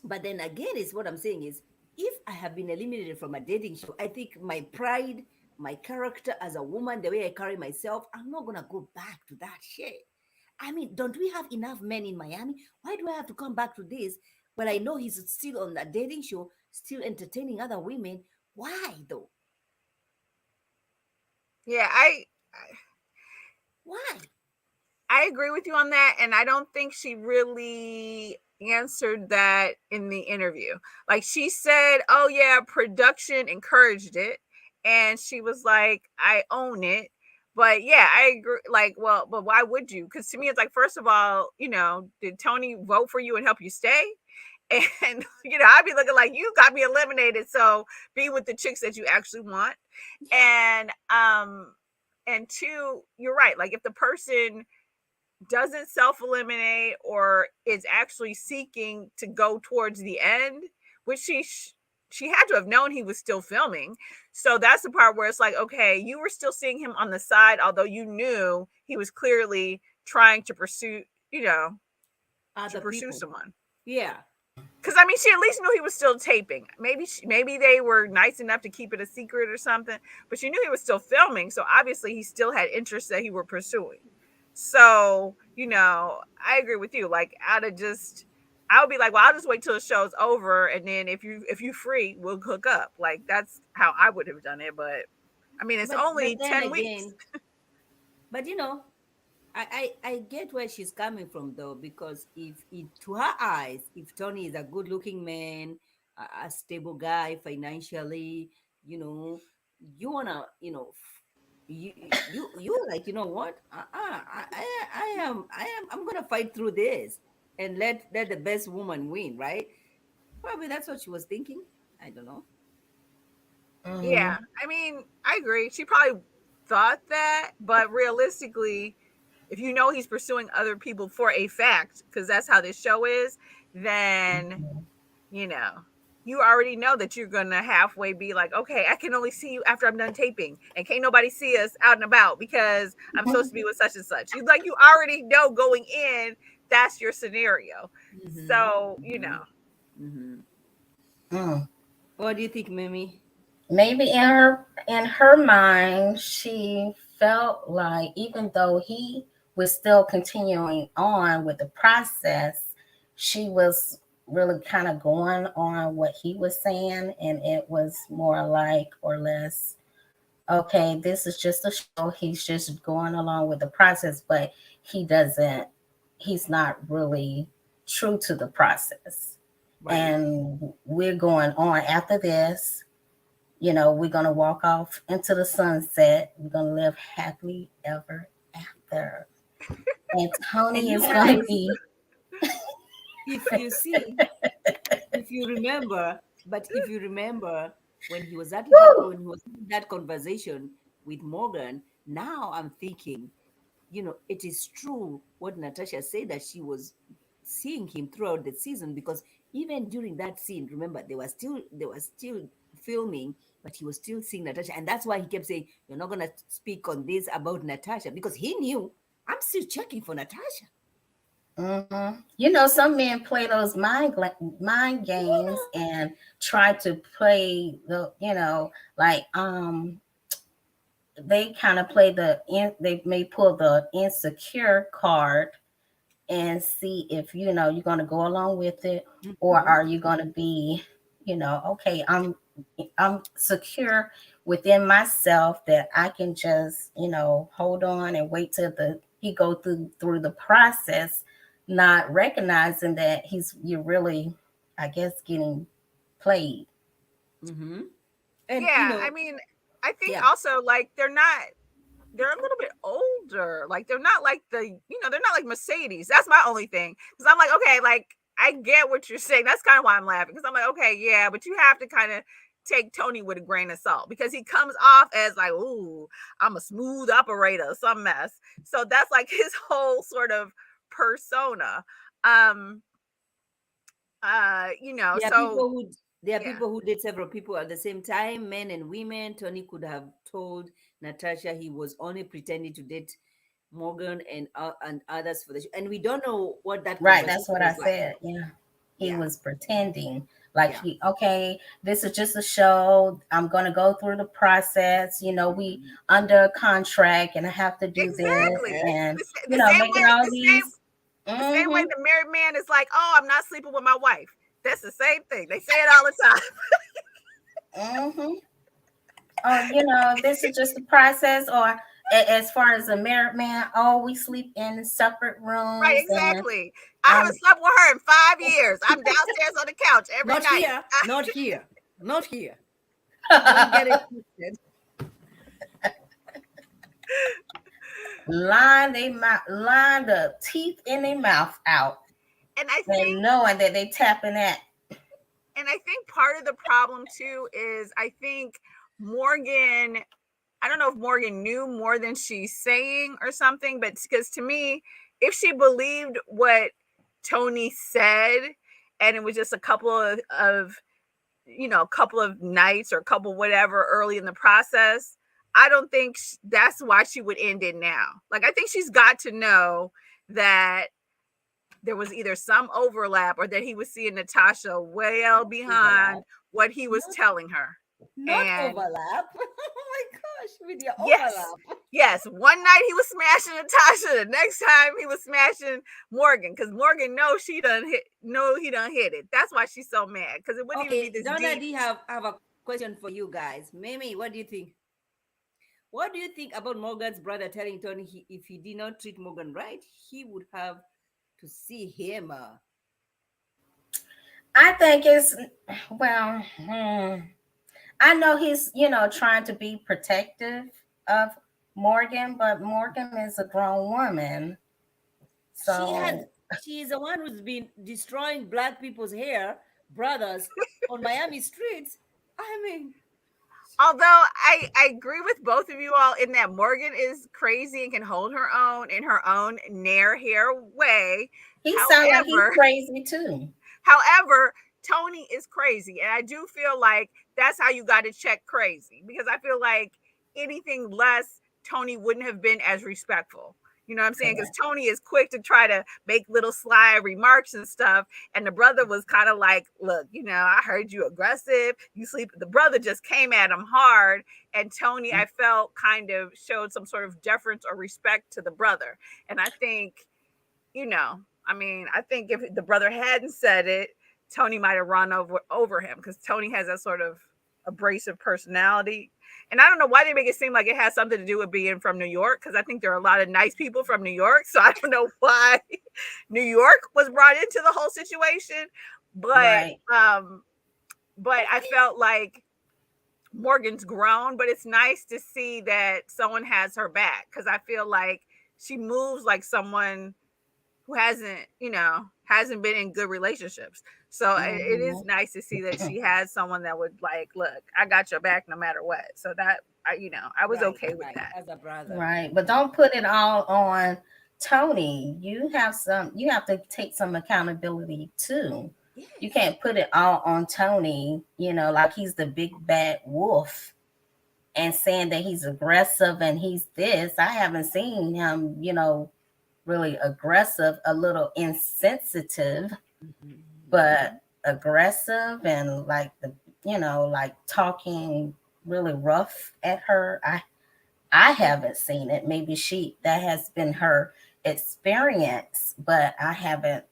but then again, is what I'm saying is if I have been eliminated from a dating show, I think my pride, my character as a woman, the way I carry myself, I'm not gonna go back to that shit. I mean, don't we have enough men in Miami? Why do I have to come back to this? But I know he's still on that dating show, still entertaining other women. Why though? Yeah, Why? I agree with you on that, and I don't think she really answered that in the interview. Like she said, "Oh yeah, production encouraged it," and she was like, "I own it." But yeah, I agree. Like, well, but why would you? Because to me, it's like, first of all, did Tony vote for you and help you stay? And I'd be looking like you got me eliminated. So be with the chicks that you actually want. And two, you're right. Like if the person doesn't self-eliminate or is actually seeking to go towards the end, which she had to have known he was still filming. So that's the part where it's like, okay, you were still seeing him on the side, although you knew he was clearly trying to pursue, Other people. someone. Yeah. Because I mean, she at least knew he was still taping. Maybe they were nice enough to keep it a secret or something, but she knew he was still filming. So obviously, he still had interests that he were pursuing. So I agree with you. Like, I would be like, well, I'll just wait till the show's over, and then if you free, we'll hook up. Like that's how I would have done it. But I mean, it's only 10 weeks. But I get where she's coming from though, because if to her eyes, if Tony is a good-looking man, a stable guy financially, you wanna, you like, what? I'm gonna fight through this and let the best woman win, right? Probably that's what she was thinking. I don't know. Yeah, I mean, I agree. She probably thought that, but realistically, if you know he's pursuing other people for a fact, because that's how this show is, then you already know that you're gonna halfway be like, okay, I can only see you after I'm done taping, and can't nobody see us out and about because I'm supposed to be with such and such. You already know going in that's your scenario. So What do you think, Mimi? Maybe in her mind, she felt like even though he was still continuing on with the process, she was really kind of going on what he was saying, and it was more like or less, okay, this is just a show. He's just going along with the process, but he's not really true to the process. Right. And we're going on after this. We're going to walk off into the sunset. We're going to live happily ever after. And Tony is going to be. If you remember when he was at that conversation with Morgan, now I'm thinking, it is true what Natasha said, that she was seeing him throughout the season, because even during that scene, remember, they were still filming, but he was still seeing Natasha, and that's why he kept saying, "You're not gonna speak on this about Natasha," because he knew I'm still checking for Natasha. Some men play those mind games and try to play they kind of play they may pull the insecure card and see if you're going to go along with it, or are you going to be okay, I'm secure within myself that I can just hold on and wait till he go through the process, not recognizing that you're really, I guess, getting played. And I mean, I think also like they're a little bit older. Like they're not like they're not like Mercedes. That's my only thing. Because I'm like, okay, like I get what you're saying. That's kind of why I'm laughing. Because I'm like, okay, yeah, but you have to kind of take Tony with a grain of salt, because he comes off as like, ooh, I'm a smooth operator, some mess. So that's like his whole sort of persona. There are people who date several people at the same time, men and women. Tony could have told Natasha he was only pretending to date Morgan and others for the show, and we don't know what that. Right, that's what I said. Yeah, he was pretending like okay, this is just a show. I'm gonna go through the process. We under contract, and I have to do this, and making all these. The same way the married man is like, oh, I'm not sleeping with my wife. That's the same thing. They say it all the time. Oh, this is just the process. Or as far as a married man, we sleep in separate rooms. Right, exactly. I haven't slept with her in 5 years. I'm downstairs on the couch every night. Not here. Don't get it twisted. line the teeth in their mouth out, And I and think knowing that they tapping that. and I think part of the problem too is I think Morgan, I don't know if Morgan knew more than she's saying or something, but because to me, if she believed what Tony said and it was just a couple of a couple of nights or a couple whatever early in the process, I don't think that's why she would end it now. Like, I think she's got to know that there was either some overlap or that he was seeing Natasha well behind Overlap. what he was Not, telling her. not And overlap. Oh my gosh, with your yes, overlap. yes, one night he was smashing Natasha, the next time he was smashing Morgan, because Morgan knows he done hit it. That's why she's so mad, because it wouldn't even be Okay, this Donna deep. D have a question for you guys. Mimi, what do you think? What do you think about Morgan's brother telling Tony if he did not treat Morgan right, he would have to see him? I think it's well. I know he's trying to be protective of Morgan, but Morgan is a grown woman, She has so she is the one who's been destroying black people's hair, brothers, on Miami streets. I mean, Although I agree with both of you all in that Morgan is crazy and can hold her own in her own nair hair way. he sounds like he's However, crazy too. However, Tony is crazy. And I do feel like that's how you got to check crazy, because I feel like anything less, Tony wouldn't have been as respectful. You know what I'm saying? Because Correct. Tony is quick to try to make little sly remarks and stuff. And the brother was kind of like, look, I heard you aggressive. You sleep. The brother just came at him hard. And Tony, I felt, kind of showed some sort of deference or respect to the brother. And I think, I think if the brother hadn't said it, Tony might have run over him, because Tony has that sort of abrasive personality. And I don't know why they make it seem like it has something to do with being from New York, because I think there are a lot of nice people from New York. So I don't know why New York was brought into the whole situation. But Right. but I felt like Morgan's grown, but it's nice to see that someone has her back, because I feel like she moves like someone who hasn't been in good relationships. So it is Mhm. nice to see that she has someone that would like, look, I got your back no matter what. So that I was right, okay with right, that. as a brother. Right. But don't put it all on Tony. You have to take some accountability too. Yes. You can't put it all on Tony, like he's the big bad wolf and saying that he's aggressive and he's this. I haven't seen him, really aggressive, a little insensitive, Mhm. but aggressive and like like talking really rough at her. I haven't seen it. Maybe that has been her experience, but I haven't,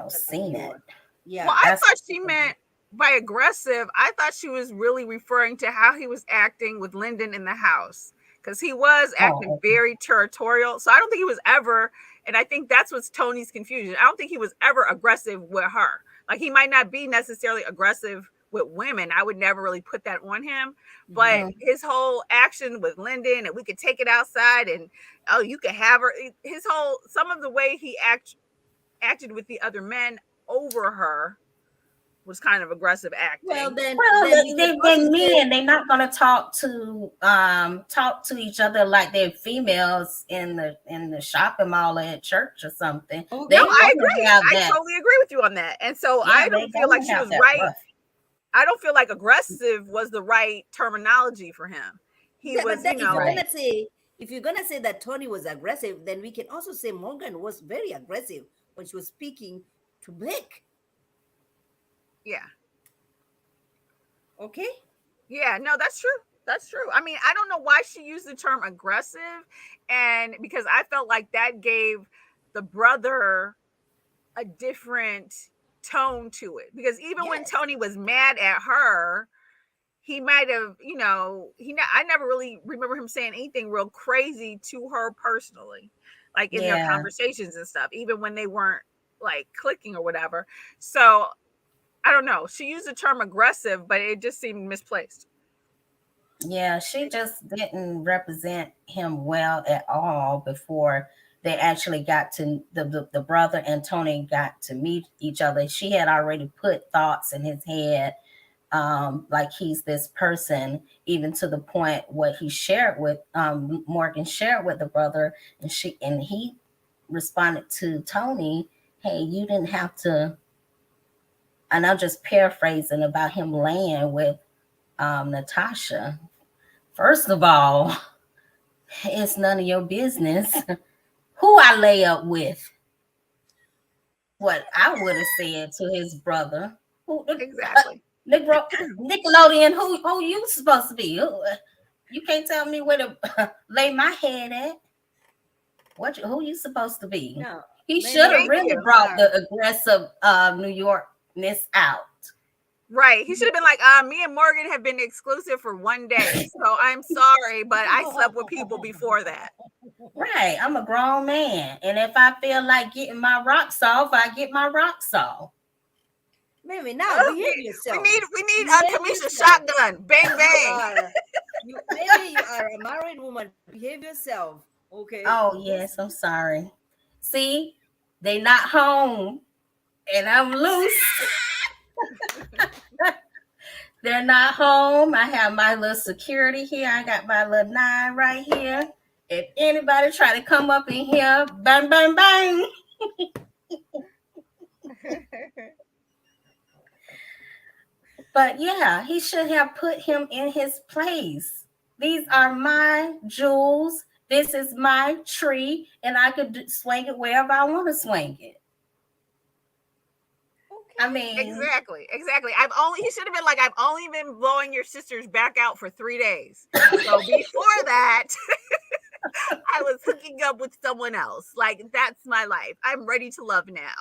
seen it. Well, Yeah. I That's thought she meant by aggressive, I thought she was really referring to how he was acting with Lyndon in the house, because he was acting oh, very territorial. So I don't think he was ever, and I think that's what's Tony's confusion. I don't think he was ever aggressive with her. Like, he might not be necessarily aggressive with women. I would never really put that on him. But mhm. his whole action with Lyndon, and we could take it outside, and oh, you could have her. Some of the way he acted with the other men over her was kind of aggressive Well, acting. Well, then we can they also say, men. They're not going to talk to each other like they're females in the shopping mall or at church or something. okay, No, They I going to agree. have I that. totally agree with you on that. And so Yeah, I they don't feel like going to she have was that right. rough. I don't feel like aggressive was the right terminology for him. He was, but then if you're Right. gonna say that Tony was aggressive, then we can also say Morgan was very aggressive when she was speaking to Blake. yeah. Okay. Yeah, no, that's true. That's true. I mean, I don't know why she used the term aggressive, and because I felt like that gave the brother a different tone to it. Because even when Yes. Tony was mad at her, he might have, I never really remember him saying anything real crazy to her personally, like in their Yeah. conversations and stuff, even when they weren't like clicking or whatever. So I don't know. She used the term aggressive, but it just seemed misplaced. Yeah, she just didn't represent him well at all before they actually got to the brother and Tony got to meet each other. She had already put thoughts in his head, like he's this person, even to the point what he shared with Morgan shared with the brother, and he responded to Tony, "Hey, you didn't have to." And I'm just paraphrasing about him laying with Natasha. First of all, it's none of your business who I lay up with. What I would have said to his brother. Exactly. Nickelodeon, who you supposed to be? You can't tell me where to lay my head at. Who you supposed to be? No, He maybe should have Thank really you. brought the aggressive New Yorkness out. Right. He should have been like, me and Morgan have been exclusive for 1 day. So I'm sorry, but I slept with people before that. Right. I'm a grown man. And if I feel like getting my rocks off, I get my rocks off. maybe now Oh, behave we yourself. need Behave Kamisha yourself. shotgun. Bang bang. Maybe you are a married woman. Behave yourself. Okay. Oh, yes. I'm sorry. See, they not home and I'm loose. They're not home. I have my little security here. I got my little 9 right here. If anybody try to come up in here, bang, bang, bang. But yeah, he should have put him in his place. These are my jewels. This is my tree, and I could swing it wherever I want to swing it. Okay. I mean, Exactly. He should have been like, I've only been blowing your sister's back out for 3 days. So before that, I was hooking up with someone else. Like, that's my life. I'm ready to love now.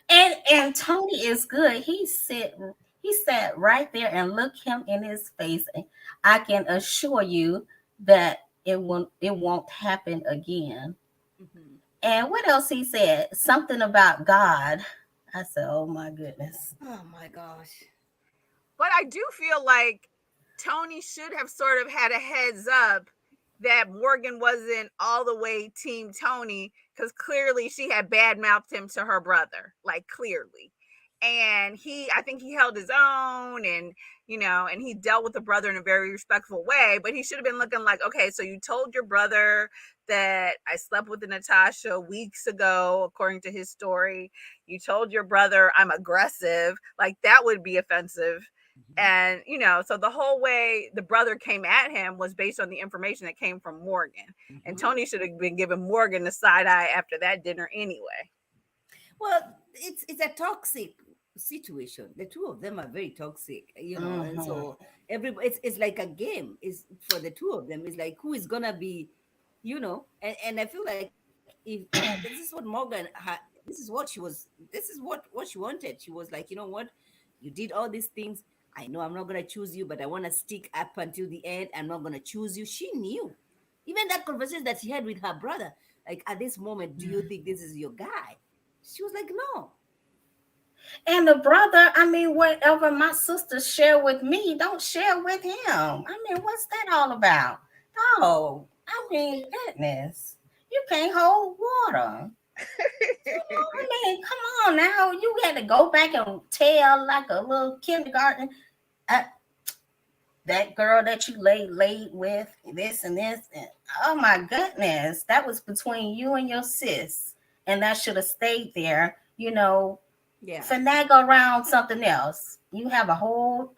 and Tony is good. He sat right there and looked him in his face. I can assure you that it won't happen again. Mhm. And what else he said? Something about God. I said, "Oh my goodness." Oh my gosh. But I do feel like Tony should have sort of had a heads up that Morgan wasn't all the way team Tony, because clearly she had bad mouthed him to her brother, like clearly. And I think he held his own, and and he dealt with the brother in a very respectful way, but he should have been looking like, okay, so you told your brother that I slept with Natasha weeks ago, according to his story. You told your brother I'm aggressive. Like, that would be offensive. And so the whole way the brother came at him was based on the information that came from Morgan. And Tony should have been giving Morgan the side eye after that dinner anyway. Well, it's a toxic situation. The two of them are very toxic, and so it's like a game. Is for the two of them. It's like who is gonna be, and I feel like if this is what Morgan had, this is what she was, this is what she wanted. She was like, you know what, you did all these things. I know I'm not gonna choose you, but I want to stick up until the end. I'm not gonna choose you. She knew. Even that conversation that she had with her brother, like at this moment, do you think this is your guy? She was like, no. And the brother, I mean, whatever my sister share with me, don't share with him. I mean, what's that all about? Oh, I mean, goodness, you can't hold water. I mean, come on now. You had to go back and tell like a little kindergarten. That girl that you laid with, this and this. And, oh my goodness. That was between you and your sis. And that should have stayed there, Yeah. finagle around something else. You have a whole,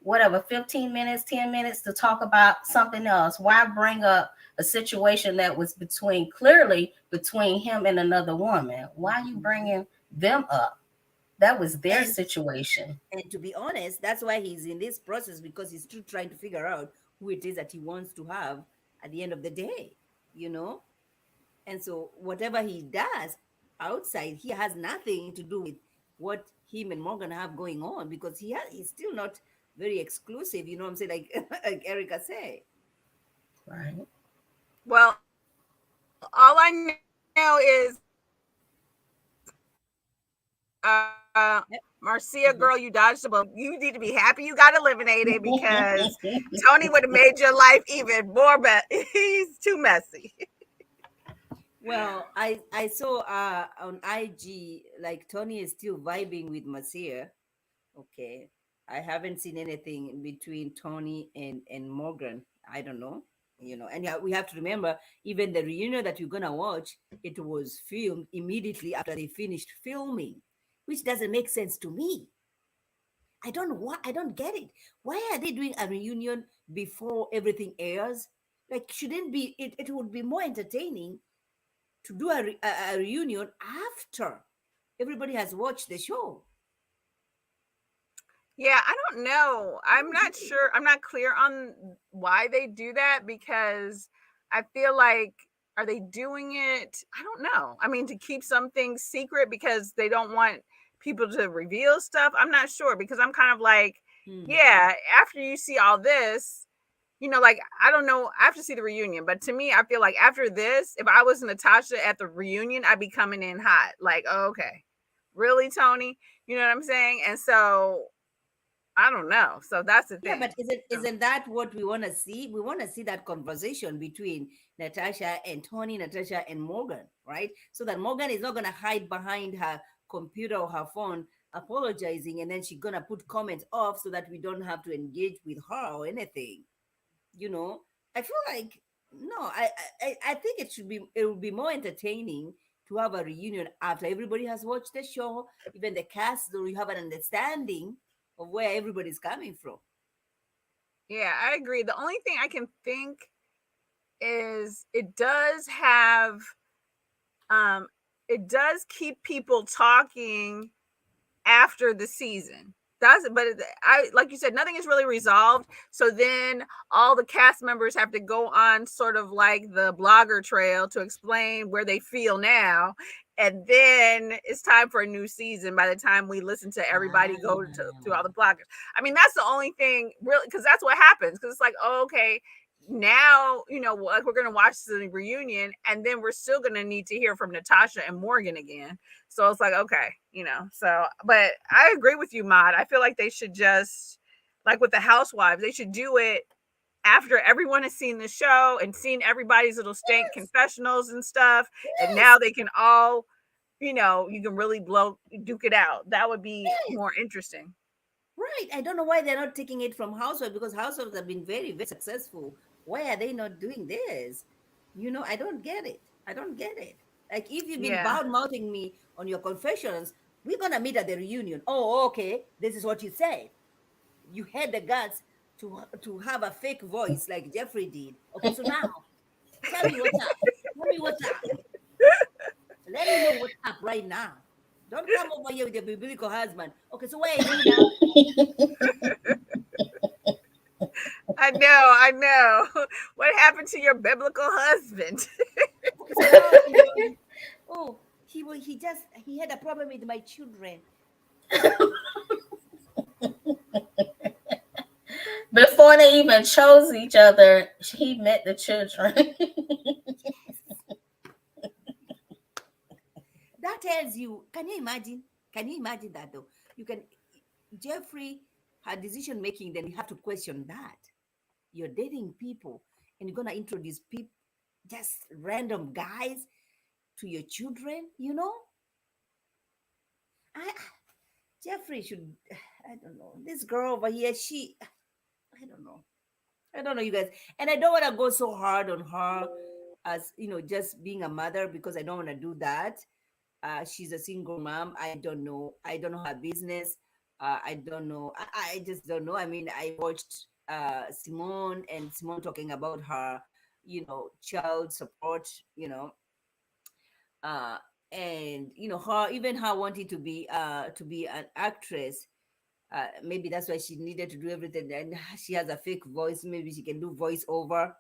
15 minutes, 10 minutes to talk about something else. Why bring up a situation that was clearly between him and another woman? Why are you bringing them up? That was their situation. And to be honest, that's why he's in this process, because he's still trying to figure out who it is that he wants to have at the end of the day, And so whatever he does outside, he has nothing to do with what him and Morgan have going on, because he's still not very exclusive, you know what I'm saying? Like Erica said. Right. Well, all I know is Yep. Marcia, girl, you dodged the bullet. You need to be happy you got eliminated because Tony would have made your life even more he's too messy. Well, I saw on IG like Tony is still vibing with Marcia. Okay. I haven't seen anything between Tony and Morgan. I don't know. And yeah, we have to remember even the reunion that we're gonna watch, it was filmed immediately after they finished filming, which doesn't make sense to me. I don't know why. I don't get it. Why are they doing a reunion before everything airs? Like, shouldn't be it would be more entertaining to do a reunion after everybody has watched the show. Yeah, I don't know. I'm not sure. I'm not clear on why they do that because I feel like, are they doing it? I don't know. I mean, to keep some things secret because they don't want people to reveal stuff. I'm not sure because I'm kind of like, yeah, after you see all this, like, I don't know. I have to see the reunion, but to me, I feel like after this, if I was Natasha at the reunion, I'd be coming in hot. Like, oh, okay, really, Tony? You know what I'm saying? And so I don't know. So that's the thing. Yeah, but isn't that what we want to see? We want to see that conversation between Natasha and Tony, Natasha and Morgan, right? So that Morgan is not gonna hide behind her computer or her phone apologizing, and then she's gonna put comments off so that we don't have to engage with her or anything. I feel like no, I think it would be more entertaining to have a reunion after everybody has watched the show, even the cast, so you have an understanding of where everybody's coming from. Yeah, I agree. The only thing I can think is it does keep people talking after the season. I, like you said, nothing is really resolved. So then all the cast members have to go on sort of like the blogger trail to explain where they feel now. And then it's time for a new season by the time we listen to everybody go to all the bloggers. I mean, that's the only thing really, because that's what happens. Because it's like, oh, okay, now, like we're going to watch the reunion and then we're still going to need to hear from Natasha and Morgan again. So it's like, okay, so, but I agree with you, Maude. I feel like they should just, like with the Housewives, they should do it after everyone has seen the show and seen everybody's little stank confessionals and stuff. And now they can all, you can really duke it out. That would be more interesting. Right. I don't know why they're not taking it from Housewives, because Housewives have been very, very successful. Why are they not doing this? I don't get it. I don't get it. Like, if you've been bad mouthing me on your confessions, we're gonna meet at the reunion. Oh, okay. This is what you said. You had the guts to have a fake voice like Jeffrey did. Okay, so now tell me what's up. Tell me what's up. Let me know what's up right now. Don't come over here with your biblical husband. Okay, so where are you now? I know. What happened to your biblical husband? Oh, he had a problem with my children. Before they even chose each other, he met the children. That tells you, can you imagine? Can you imagine that though? Jeffrey, her decision making, then you have to question that. You're dating people and you're gonna introduce people, just random guys, to your children, Jeffrey should, I don't know. This girl over here, I don't know. I don't know, you guys. And I don't want to go so hard on her as, just being a mother, because I don't want to do that. She's a single mom. I don't know. I don't know her business. I don't know. I just don't know. I mean, I watched Simone talking about her, child support, and her wanting to be an actress. Maybe that's why she needed to do everything. And she has a fake voice. Maybe she can do voiceover.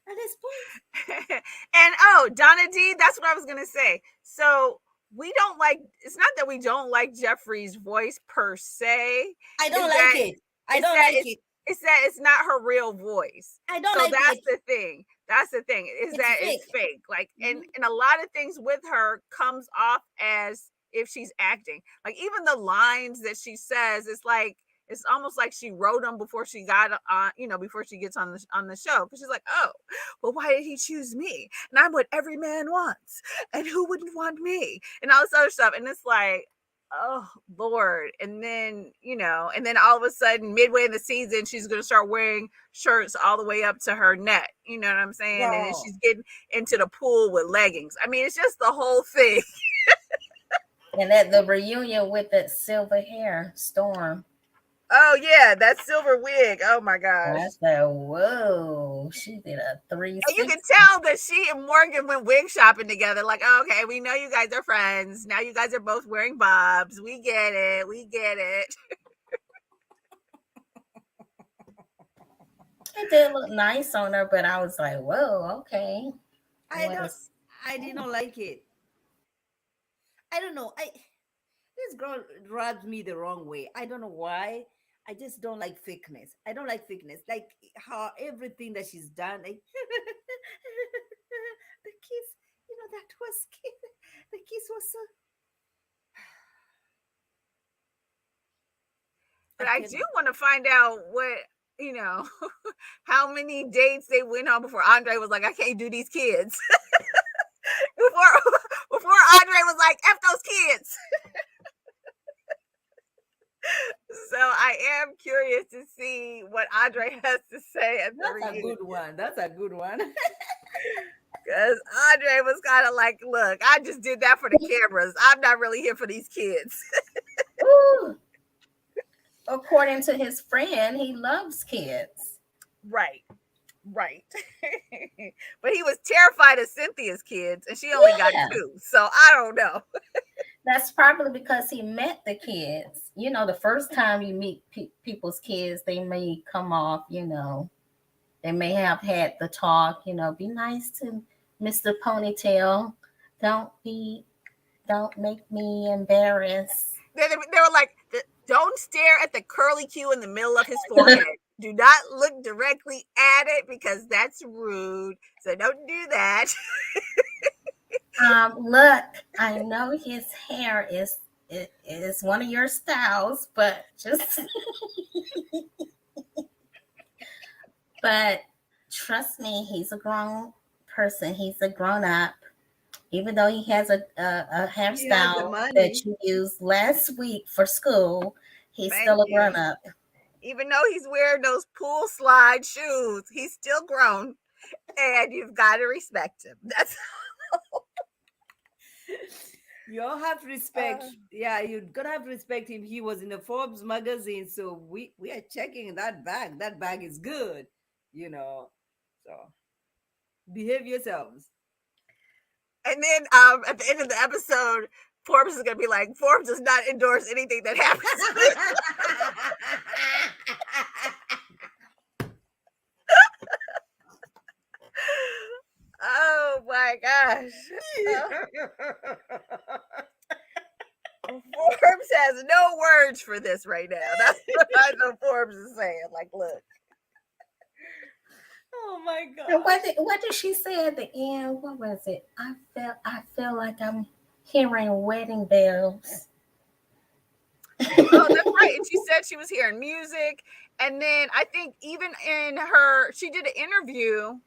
At this point. And Donna D, that's what I was gonna say. So we don't like. It's not that we don't like Jeffrey's voice per se. I don't like it. I don't like it. it's that it's not her real voice. I don't So like that's it. the thing. That's the thing is It's that fake. it's fake. Like, Mhm. and a lot of things with her comes off as if she's acting. Like even the lines that she says, it's like it's almost like she wrote them before she got on, before she gets on the show. Because she's like, oh, well, why did he choose me? And I'm what every man wants, and who wouldn't want me, and all this other stuff. And it's like, oh Lord. And then, and then all of a sudden, midway in the season, she's gonna start wearing shirts all the way up to her neck. You know what I'm saying? And then No. she's getting into the pool with leggings. I mean, it's just the whole thing. And at the reunion with that silver hair, Storm. Oh yeah, that silver wig. Oh my gosh. I said, whoa, she did a 360. And you can tell that she and Morgan went wig shopping together. Like, okay, we know you guys are friends. Now you guys are both wearing bobs. We get it. We get it. It did look nice on her, but I was like, whoa, okay. I did not like it. I don't know. This girl rubs me the wrong way. I don't know why. I just don't like fakeness. I don't like fakeness. Like how everything that she's done, like the kiss, that was the kiss was so. But I do want to find out what, how many dates they went on before Andre was like, I can't do these kids. before Andre was like, F those kids. So I am curious to see what Andre has to say at the reunion. That's a good one. That's a good one. Because Andre was kind of like, look, I just did that for the cameras. I'm not really here for these kids. Ooh. According to his friend, he loves kids. Right. But he was terrified of Cynthia's kids, and she only got 2. So I don't know. That's probably because he met the kids. The first time you meet people's kids, they may come off, they may have had the talk, be nice to Mr. Ponytail. Don't make me embarrassed. They were like, don't stare at the curly Q in the middle of his forehead. Do not look directly at it because that's rude. So don't do that. Look, I know his hair is one of your styles, but but trust me, he's a grown person. He's a grown up. Even though he has a hairstyle that you used last week for school, he's still a grown up. Even though he's wearing those pool slide shoes, he's still grown, and you've got to respect him. That's you all have to respect. Yeah, you're gonna have to respect him. He was in the Forbes magazine, so we are checking that bag. That bag is good, So behave yourselves. And then at the end of the episode, Forbes is gonna be like, Forbes does not endorse anything that happens. Oh my gosh. Forbes has no words for this right now. That's what I know Forbes is saying. Like, look. Oh my God. What did she say at the end? What was it? I feel like I'm hearing wedding bells. Oh, that's right. And she said she was hearing music. And then I think even she did an interview,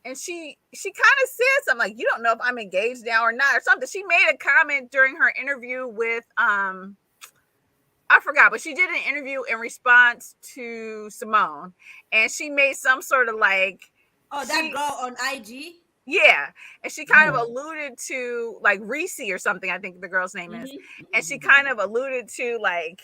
and she kind of said something like, you don't know if I'm engaged now or not, or something. She made a comment during her interview with I forgot, but she did an interview in response to Simone, and she made some sort of like, that girl on IG. Yeah, and she kind of alluded to like Reese or something, I think the girl's name is, and she kind of alluded to like,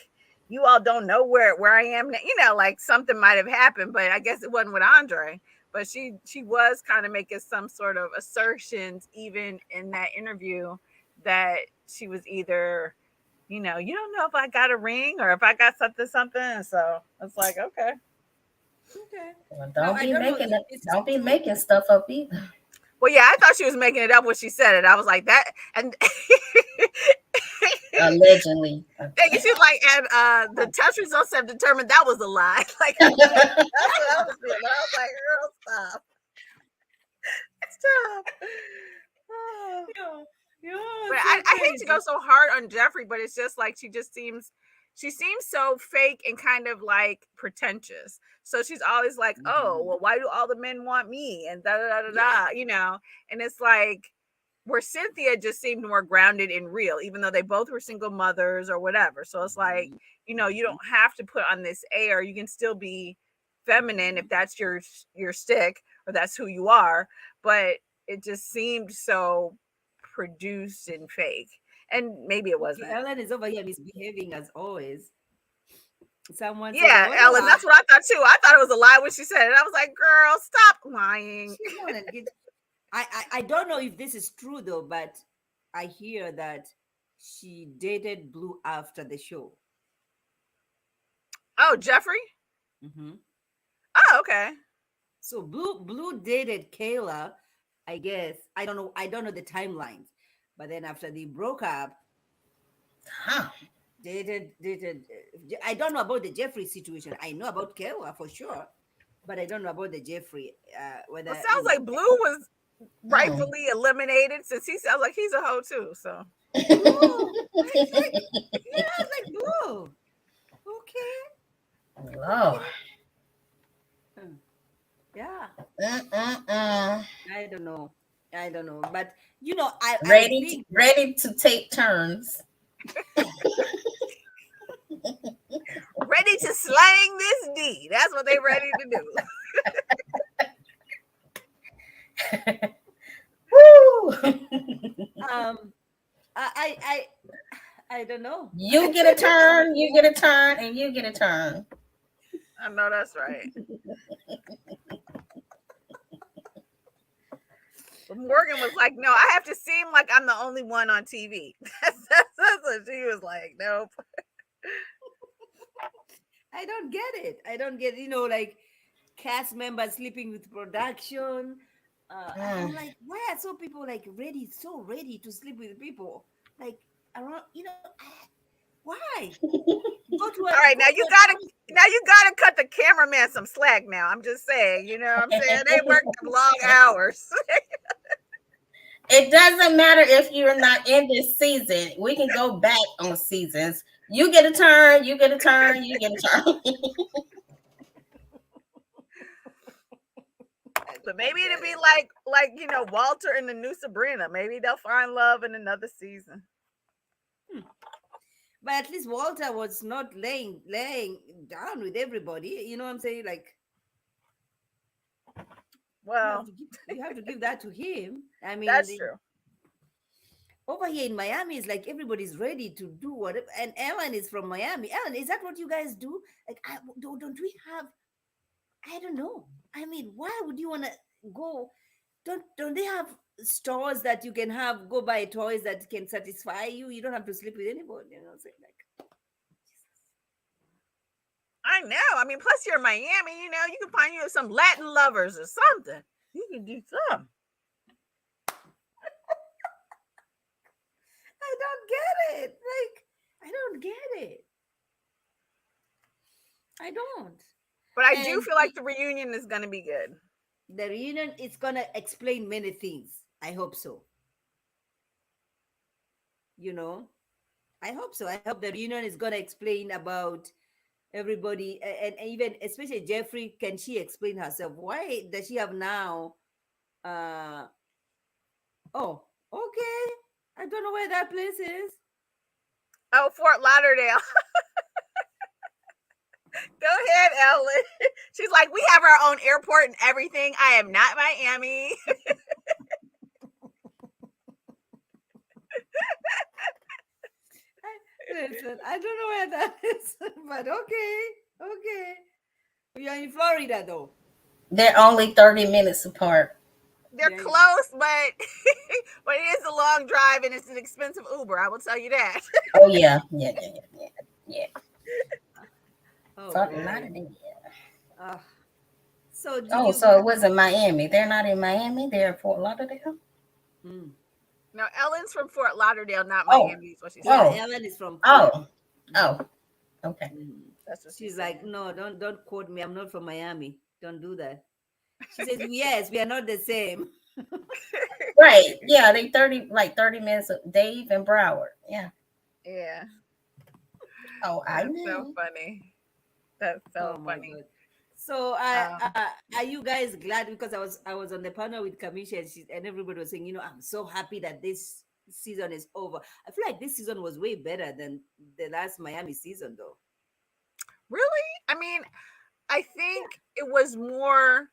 you all don't know where I am now, like something might have happened, but I guess it wasn't with Andre. But she was kind of making some sort of assertions even in that interview that she was either, you don't know if I got a ring or if I got something. So it's like, okay. Well, don't be making stuff up either. Well, yeah, I thought she was making it up when she said it. I was like that. And Allegedly. And she's like, and the test results have determined that was a lie. Like that's what I was feeling. I was like, girl, stop. Stop. Oh. Yeah, But so I hate to go crazy. so hard on Jeffrey, but it's just like she seems so fake and kind of like pretentious. So she's always like, oh, well, why do all the men want me? And da da da da, you know. And it's like where Cynthia just seemed more grounded and real, even though they both were single mothers or whatever. So it's like, you know, you don't have to put on this air. You can still be feminine if that's your stick or that's who you are. But it just seemed so produced and fake. And maybe it wasn't. Ellen is over here misbehaving as always. Someone said, Yeah, "What a Ellen, lie." that's what I thought too. I thought it was a lie when she said it. I was like, girl, stop lying. She's not engaged. I don't know if this is true though, but I hear that she dated Blue after the show. Oh, Jeffrey? Hmm. Oh, okay. So Blue dated Kayla. I guess I don't know. I don't know the timelines, but then after they broke up, Huh. dated. I don't know about the Jeffrey situation. I know about Kayla for sure, but I don't know about the Jeffrey. Whether Well, sounds like Blue was Hmm. rightfully eliminated since he sounds like he's a hoe too. So Blue. It's like, yeah, it's like Blue. Okay. Lord. Hmm. Yeah. Mm-mm-mm. I don't know. I don't know. But you know, I Ready think ready to take turns. ready to slang this D. That's what they ready to do. Woo! I don't know. You get a turn, you get a turn, and you get a turn. I know that's right. But Morgan was like, no, I have to seem like I'm the only one on TV. That's what she was like, nope. I don't get it. I don't get, like cast members sleeping with production. I'm like, why are so people like so ready to sleep with people? Like around, why? Go to All right, now you gotta cut the cameraman some slack now. I'm just saying, you know what I'm saying? They work them long hours. It doesn't matter if you're not in this season. We can go back on seasons. You get a turn, you get a turn, you get a turn. But maybe it'll be like Walter and the new Sabrina. Maybe they'll find love in another season. But at least Walter was not laying down with everybody. You know what I'm saying? Like, well, you have to give that to him. I mean, that's true. Over here in Miami, it's like everybody's ready to do whatever. And Ellen is from Miami. Ellen, is that what you guys do? Like, don't we have? I don't know. I mean, why would you want to go? Don't they have stores that you can go buy toys that can satisfy you? You don't have to sleep with anybody. You know, so like. I know. I mean, plus you're in Miami. You can find you some Latin lovers or something. You can do something. I don't get it. Like, I don't get it. I don't. But I do feel like the reunion is going to be good. The reunion is going to explain many things. I hope so. I hope so. I hope the reunion is going to explain about everybody, and even especially Jeffrey. Can she explain herself? Why does she have now? Oh, okay. I don't know where that place is. Oh, Fort Lauderdale. Go ahead, Ellen. She's like, we have our own airport and everything. I am not Miami. Listen, I don't know where that is, but okay. We are in Florida, though. They're only 30 minutes apart. They're close, but it is a long drive and it's an expensive Uber. I will tell you that. Oh yeah. Oh, so it wasn't Miami. They're not in Miami. They're in Fort Lauderdale. No, Ellen's from Fort Lauderdale, not Oh. Miami. Is what she said. Yeah, Oh. Ellen is from. Oh. Okay. Mhm. That's what She's like, saying. no, don't quote me. I'm not from Miami. Don't do that. She says, yes, we are not the same. Right. Yeah, they 30 minutes of Dave and Broward. Yeah. Yeah, Oh, I that's so know. funny. That's so Oh my funny. god. So Um, are you guys glad? Because I was on the panel with Kamisha and and everybody was saying, I'm so happy that this season is over. I feel like this season was way better than the last Miami season though. really? I mean, I think it was more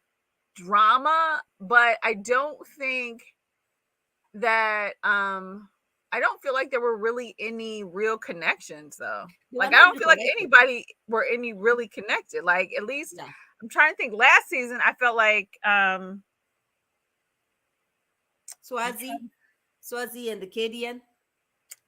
drama, but I don't think that I don't feel like there were really any real connections though. They were Like I not don't really feel like connected. anybody were any really connected. Like at least Yeah. I'm trying to think last season I felt like Swazi and the Cadian.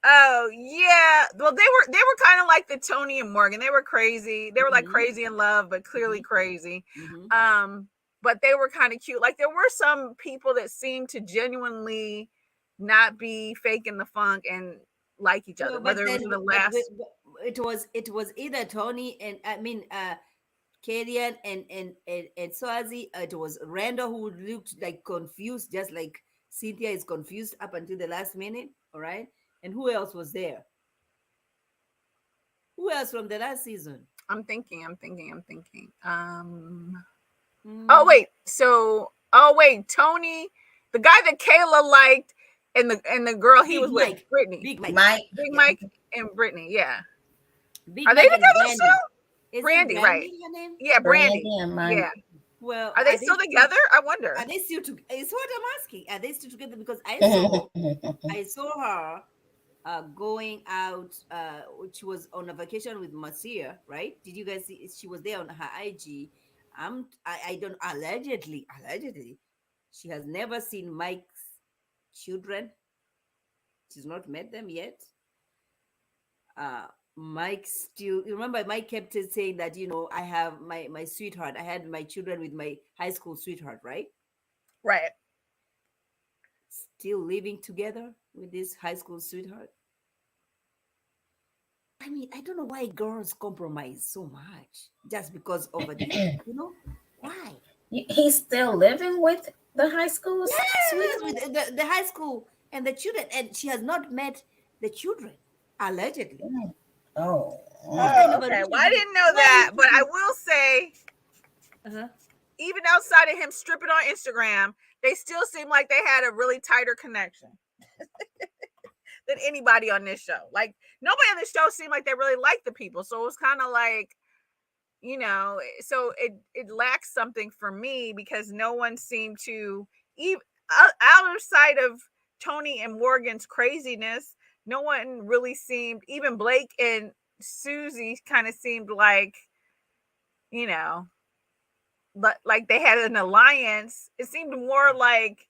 oh yeah. Well they were kind of like the Tony and Morgan. They were crazy. They were like Mhm. crazy in love, but clearly Mhm. crazy. Mhm. But they were kind of cute. Like there were some people that seemed to genuinely not be faking the funk and like each other, Well, but whether it was then in the but last it was either Tony and Kadian and Swazi. It was Randall who looked like confused, just like Cynthia is confused up until the last minute. All right. And who else was there? Who else from the last season? I'm thinking. Oh Mm, wait, Tony, the guy that Kayla liked, and the girl he Big was with, Mike. Brittany, Big Mike. Mike. Big Yeah. Mike, and Brittany. Yeah, Big are they Mike and together Brandy. still? Is Brandy, it right? Brandy her name? Yeah, Brandy. Brandy and Mike. Yeah, Well, are they still together? I wonder. Are they still together? It's what I'm asking. Are they still together? Because I saw her going out. She was on a vacation with Marcia, right? Did you guys see? She was there on her IG. I don't allegedly, she has never seen Mike's children. She's not met them yet. Uh, Mike still, you remember Mike kept saying that, I have my sweetheart. I had my children with my high school sweetheart, right? Right. Still living together with this high school sweetheart. I mean, I don't know why girls compromise so much just because of a dude. Why? He's still living with the high school Yes, sweetheart? with the high school and the children, and she has not met the children, allegedly. Oh. What kind Oh, of a okay. Well, I relationship? didn't know that, but I will say, Uh-huh. even outside of him stripping on Instagram, they still seem like they had a really tighter connection than anybody on this show. Like nobody on this show seemed like they really liked the people, so it was kind of like, so it lacks something for me because no one seemed to even outside of Tony and Morgan's craziness, no one really seemed, even Blake and Susie kind of seemed like, you know, but like they had an alliance. It seemed more like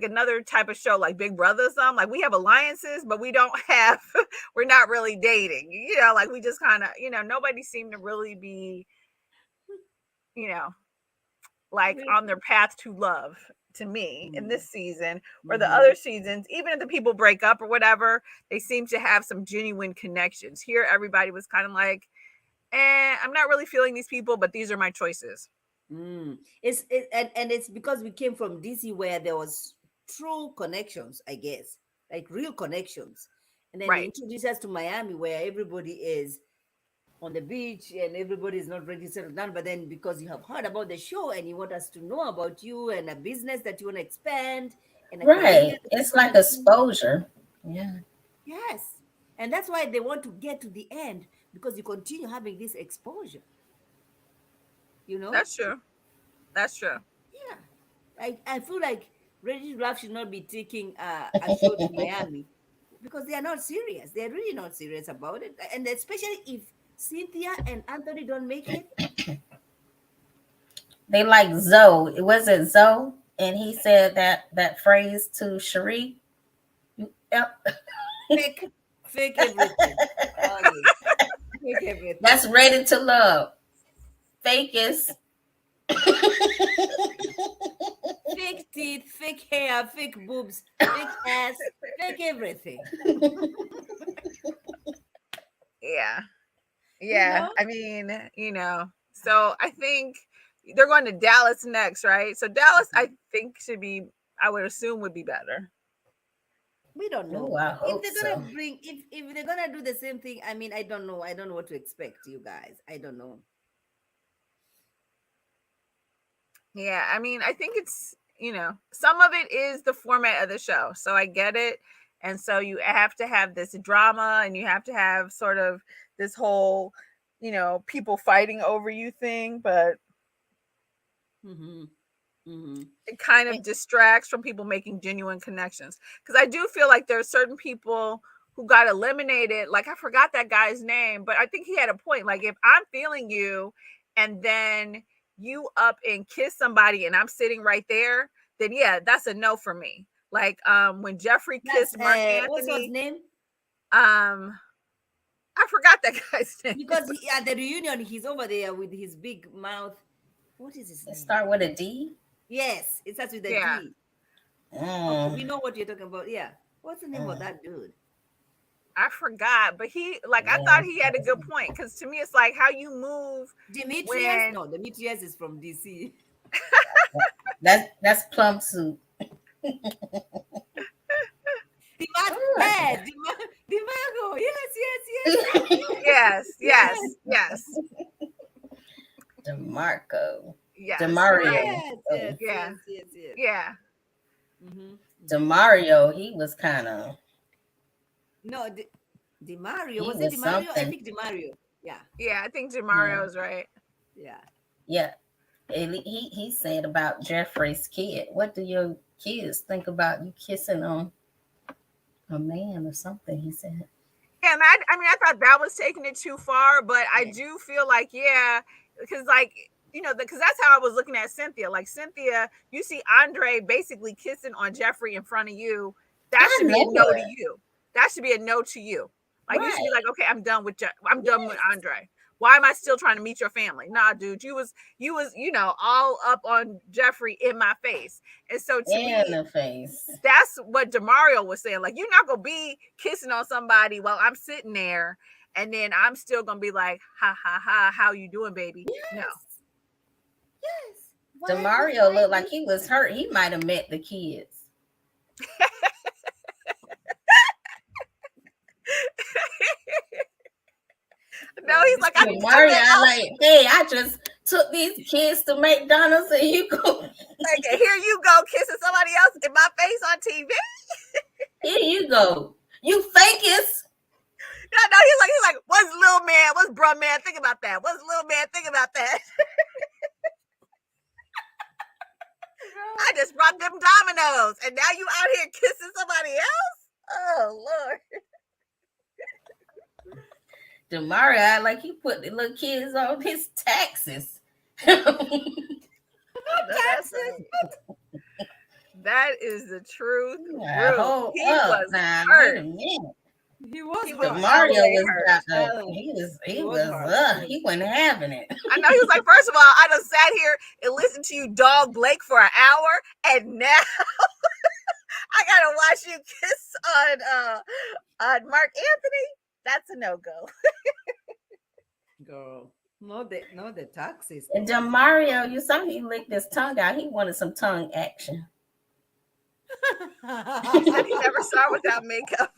another type of show, like Big Brother or something. Like we have alliances, but we don't have, we're not really dating, like we just kind of, nobody seemed to really be, like on their path to love to me in this season or the other seasons. Even if the people break up or whatever, they seem to have some genuine connections. Here, everybody was kind of like, I'm not really feeling these people, but these are my choices. And it's because we came from DC where there was true connections, I guess, like real connections, and then they Right. introduce us to Miami where everybody is on the beach and everybody is not ready to settle down. But then because you have heard about the show and you want us to know about you and a business that you want to expand and a career Right. that It's you wanna like do. exposure. Yeah. Yes. And that's why they want to get to the end because you continue having this exposure. That's true. That's true. Yeah. I feel like Ready to Laugh should not be taking a show to Miami because they are not serious. They're really not serious about it. And especially if Cynthia and Anthony don't make it. They like Zoe. Was it Zoe? And he said that phrase to Cherie. Yep. Fake everything. Fake everything. That's Ready to Love. Fake is Fake teeth, fake hair, fake boobs, fake ass, fake everything. Yeah. You Yeah. know? I mean, so I think they're going to Dallas next, right? So Dallas, I think I would assume would be better. We don't Oh, know. I If hope they're so. gonna bring if they're gonna do the same thing, I mean, I don't know. I don't know what to expect, you guys. I don't know. Yeah. I mean, I think it's, some of it is the format of the show. So I get it. And so you have to have this drama and you have to have sort of this whole, people fighting over you thing, but Mm-hmm. Mm-hmm. it kind of distracts from people making genuine connections. Because I do feel like there are certain people who got eliminated. Like, I forgot that guy's name, but I think he had a point. Like, if I'm feeling you and then you up and kiss somebody and I'm sitting right there, then yeah, that's a no for me. Like, when Jeffrey That's kissed Mark what's his Anthony, name? I forgot that guy's name. Because at the reunion, he's over there with his big mouth. What is his It name? start with a D. Yes, it starts with a Yeah. D. Okay, Mm. we know what you're talking about. Yeah. What's the name of that dude? I forgot, but I Yeah. thought he had a good point, because to me it's like how you move Demetrius? when No, Demetrius is from DC. That's plum soup. Yes, Dimago. Yes. yes, Yes. yes, DeMarco. yes, DeMario. right. Yes. Yeah. Yes. Yeah. Mm-hmm. DeMario, he was kind of, No, DiMario. he Was it was DiMario? I something. think DiMario. Yeah. Yeah, I think Yeah. Mario's right. Yeah. Yeah. He said about Jeffrey's kid. What do your kids think about you kissing on a man or something? He said. Yeah, and I mean, I thought that was taking it too far, but I do feel like, yeah, because because that's how I was looking at Cynthia. Like, Cynthia, you see Andre basically kissing on Jeffrey in front of you. That I should be a know no to it. you. That should be a no to you. Like, you should be Right. like, okay, I'm done with Andre. Why am I still trying to meet your family? Nah, dude, you was all up on Jeffrey in my face. And so to In me, the face. that's what DeMario was saying. Like, you're not gonna be kissing on somebody while I'm sitting there, and then I'm still gonna be like, ha ha ha, how you doing, baby? No. Yes. DeMario looked like he was hurt. He might have met the kids. No, he's like, DeMario, hey, I just took these kids to McDonald's and you go. Like, here you go kissing somebody else in my face on TV. Here you go. You fakest. No, he's like, what's little man? What's bruh man think about that? What's little man think about that? I just brought them Dominoes, and now you out here kissing somebody else? Oh, Lord. DeMario act like he put the little kids on his taxes. That is the truth. Yeah, hold He up. was Now, hurt. wait a minute. He was DeMario was hurt. he wasn't having it. I know, he was like, first of all, I done sat here and listened to you dog Blake for an hour, and now I gotta watch you kiss on Mark Anthony. That's a no-go. Girl. No, the taxes. And DeMario, you saw he licked his tongue out. He wanted some tongue action. He said he never saw her without makeup.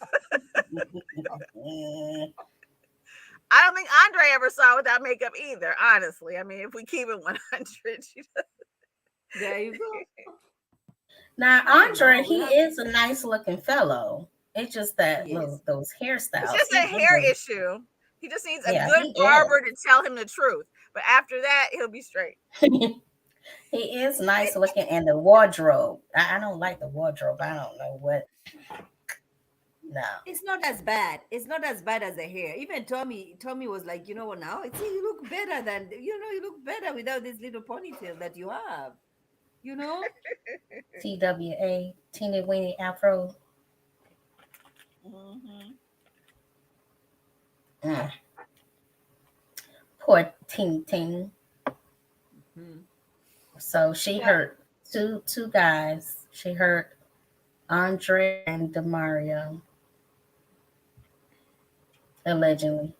I don't think Andre ever saw her without makeup either, honestly. I mean, if we keep it 100. There you go. Now, Andre, he is a nice looking fellow. It's just that those hairstyles. It's just a hair issue. He just needs a good barber to tell him the truth. But after that, he'll be straight. He is nice looking, and the wardrobe. I don't like the wardrobe. I don't know what. No, it's not as bad. It's not as bad as the hair. Even Tommy was like, you know what? Now see, you look better than you look better without this little ponytail that you have. You know. TWA, teeny weeny afro. Poor Ting Ting. So she Yeah. hurt two guys. She hurt Andre and Demario, allegedly.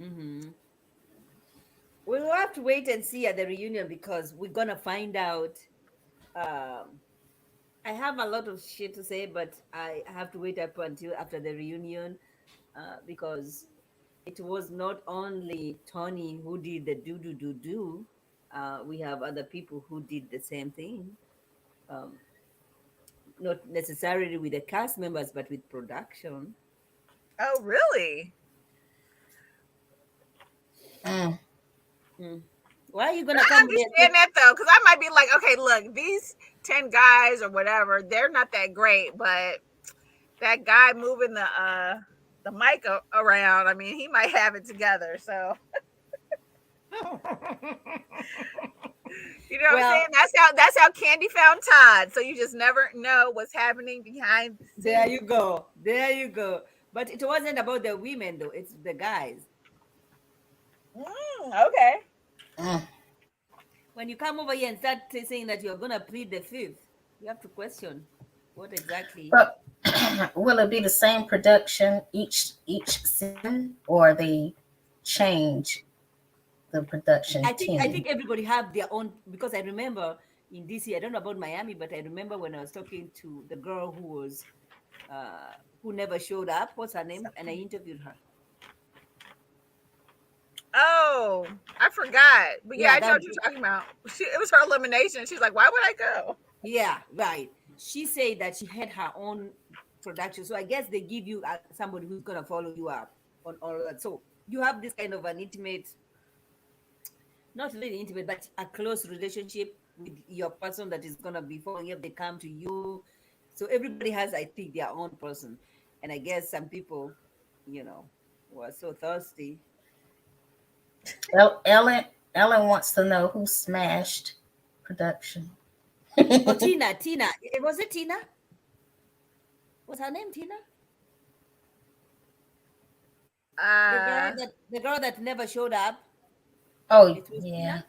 Mm-hmm. We'll have to wait and see at the reunion because we're gonna find out. Um, I have a lot of shit to say, but I have to wait up until after the reunion because it was not only Tony who did the do. We have other people who did the same thing. Um, not necessarily with the cast members, but with production. Oh, really? Mm. Mm. Why are you But gonna I come here? understand that though, because I might be like, okay, look, these 10 guys or whatever, they're not that great, but that guy moving the mic around, I mean, he might have it together. So you know what I'm saying? Well, That's how Candy found Todd. So you just never know what's happening behind the there scenes. you go. There you go. But it wasn't about the women though. It's the guys. Okay. Mm. When you come over here and start saying that you're gonna plead the fifth, you have to question what exactly. But will it be the same production each season, or they change the production I team? think everybody have their own because I remember in DC, I don't know about Miami, but I remember when I was talking to the girl who never showed up. What's her name? And I interviewed her. Oh, I forgot. But yeah, Yeah, I know that what you're talking about. It was her elimination. She's like, why would I go? yeah, right. She said that she had her own production. So I guess they give you somebody who's gonna follow you up on all of that. So you have this kind of an intimate, not really intimate, but a close relationship with your person that is gonna be following you. If they come to you, so everybody has, I think, their own person. And I guess some people, you know, were so thirsty. Ellen wants to know who smashed production. Oh, Tina, was it Tina? Was her name Tina? Uh, The girl that never showed up. Oh It was yeah, Tina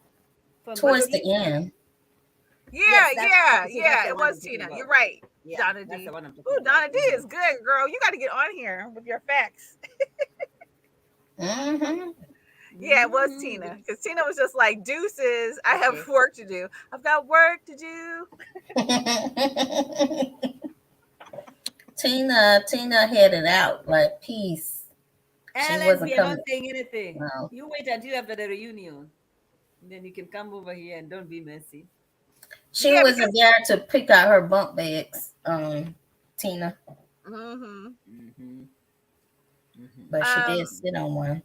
from towards DC. the end. yeah, Yes, yeah, so that's yeah. the It one was I'm talking Tina. You're about. right. Yeah, Donna that's the D. one I'm talking Ooh, about. Donna D is good, girl. You got to get on here with your facts. Hmm. Yeah, it was Mhm. Tina. Because Tina was just like, deuces, I have Okay. work to do. I've got work to do. Tina headed out like peace. She Ellen, wasn't we are not coming. saying anything. No, You wait until after the reunion. Then you can come over here and don't be messy. she Yeah, wasn't because. there to pick out her bunk beds. Tina, hmm Mm-hmm. Mm-hmm. but she did Um, sit on one.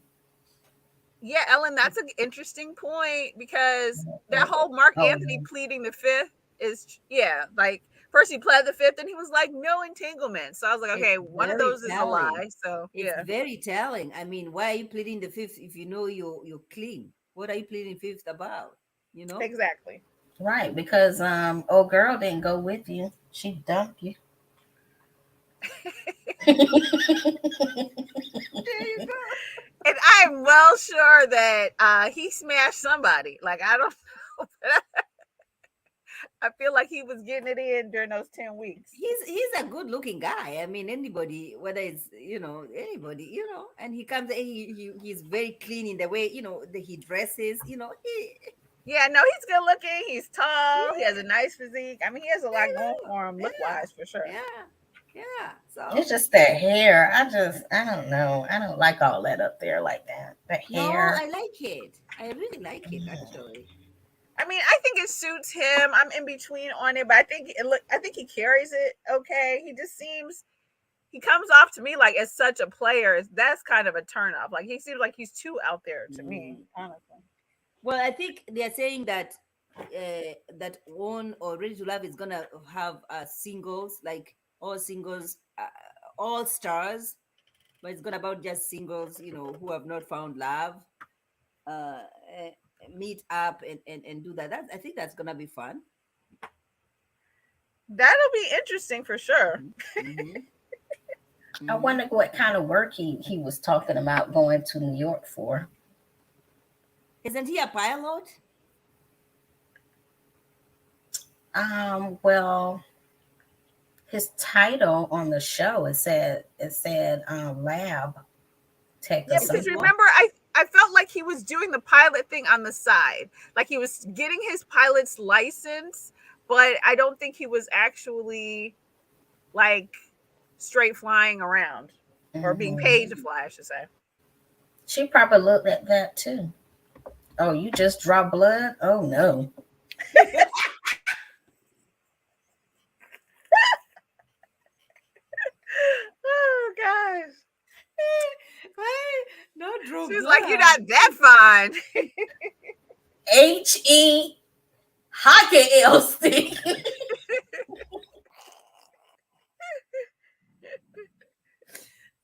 yeah, Ellen, that's an interesting point because that Oh whole Mark Anthony no. pleading the fifth is, yeah, like first he pled the fifth and he was like, no entanglement. So I was like, It's okay, one of very those is a telling. lie. So It's yeah, very telling. I mean, why are you pleading the fifth if you know you're clean? What are you pleading fifth about? You know? exactly. Right, because old girl didn't go with you. She dumped you. There you go. And I'm well sure that he smashed somebody. Like, I don't know, but I feel like he was getting it in during those 10 weeks. He's a good looking guy. I mean, anybody, whether it's anybody, and he comes, he's very clean in the way that he dresses. Yeah, no, he's good looking. He's tall. He has a Yeah, nice physique. I mean, he has a lot going for him, look yeah, wise, for sure. yeah, yeah. It's So just that hair. I don't know. I don't like all that up there like that. The no, hair. I like it. I really like it actually. I mean, I think it suits him. I'm in between on it, but I think he carries it okay. He comes off to me like as such a player. That's kind of a turn off. Like he seems like he's too out there to me, Mm. honestly. Well, I think they're saying that that One or Ready to Love is gonna have singles, like all singles, all stars, but it's gonna about just singles, who have not found love, uh, eh, meet up and do that. I think that's gonna be fun. That'll be interesting for sure. Mm-hmm. I Mm-hmm. wonder what kind of work he was talking about going to New York for. Isn't he a pilot? Well, his title on the show it said lab tech or Yeah, because something. remember, I felt like he was doing the pilot thing on the side, like he was getting his pilot's license, but I don't think he was actually like straight flying around or being paid to Mhm. fly, I should say. She probably looked at that too. Oh, you just draw blood? Oh no. Oh gosh. Why not draw She's like, you're blood? not that fine. H-E hockey L stick.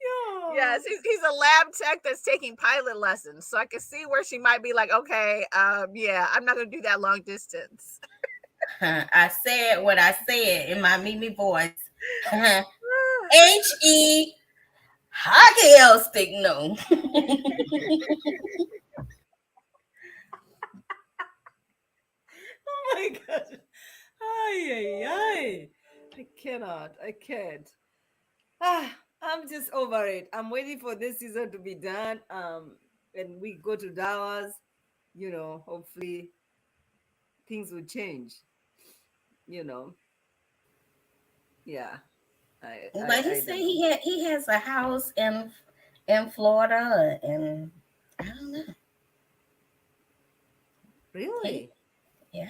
Yeah. Yes, he's a lab tech that's taking pilot lessons. So I can see where she might be like, okay, yeah, I'm not gonna do that long distance. I said what I said in my Mimi voice. H-E hockey L stick. No. Oh my god. Ay, ay, ay. I cannot. I can't. Ah, I'm just over it. I'm waiting for this season to be done. And we go to Dallas. Hopefully things will change. You know. Yeah. But he I said don't know. he has a house in Florida, and I don't know. He Really? yeah.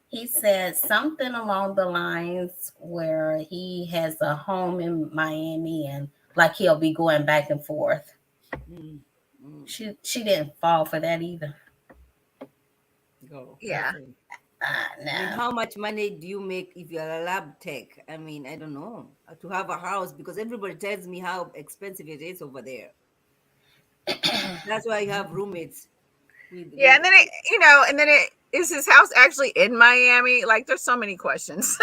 He said something along the lines where he has a home in Miami and like he'll be going back and forth. Mm, mm. She didn't fall for that either. Go. Yeah. I mean, No. how much money do you make if you're a lab tech? I mean, I don't know. To have a house, because everybody tells me how expensive it is over there. That's why you have roommates Yeah, with and then it is his house actually in Miami? Like, there's so many questions.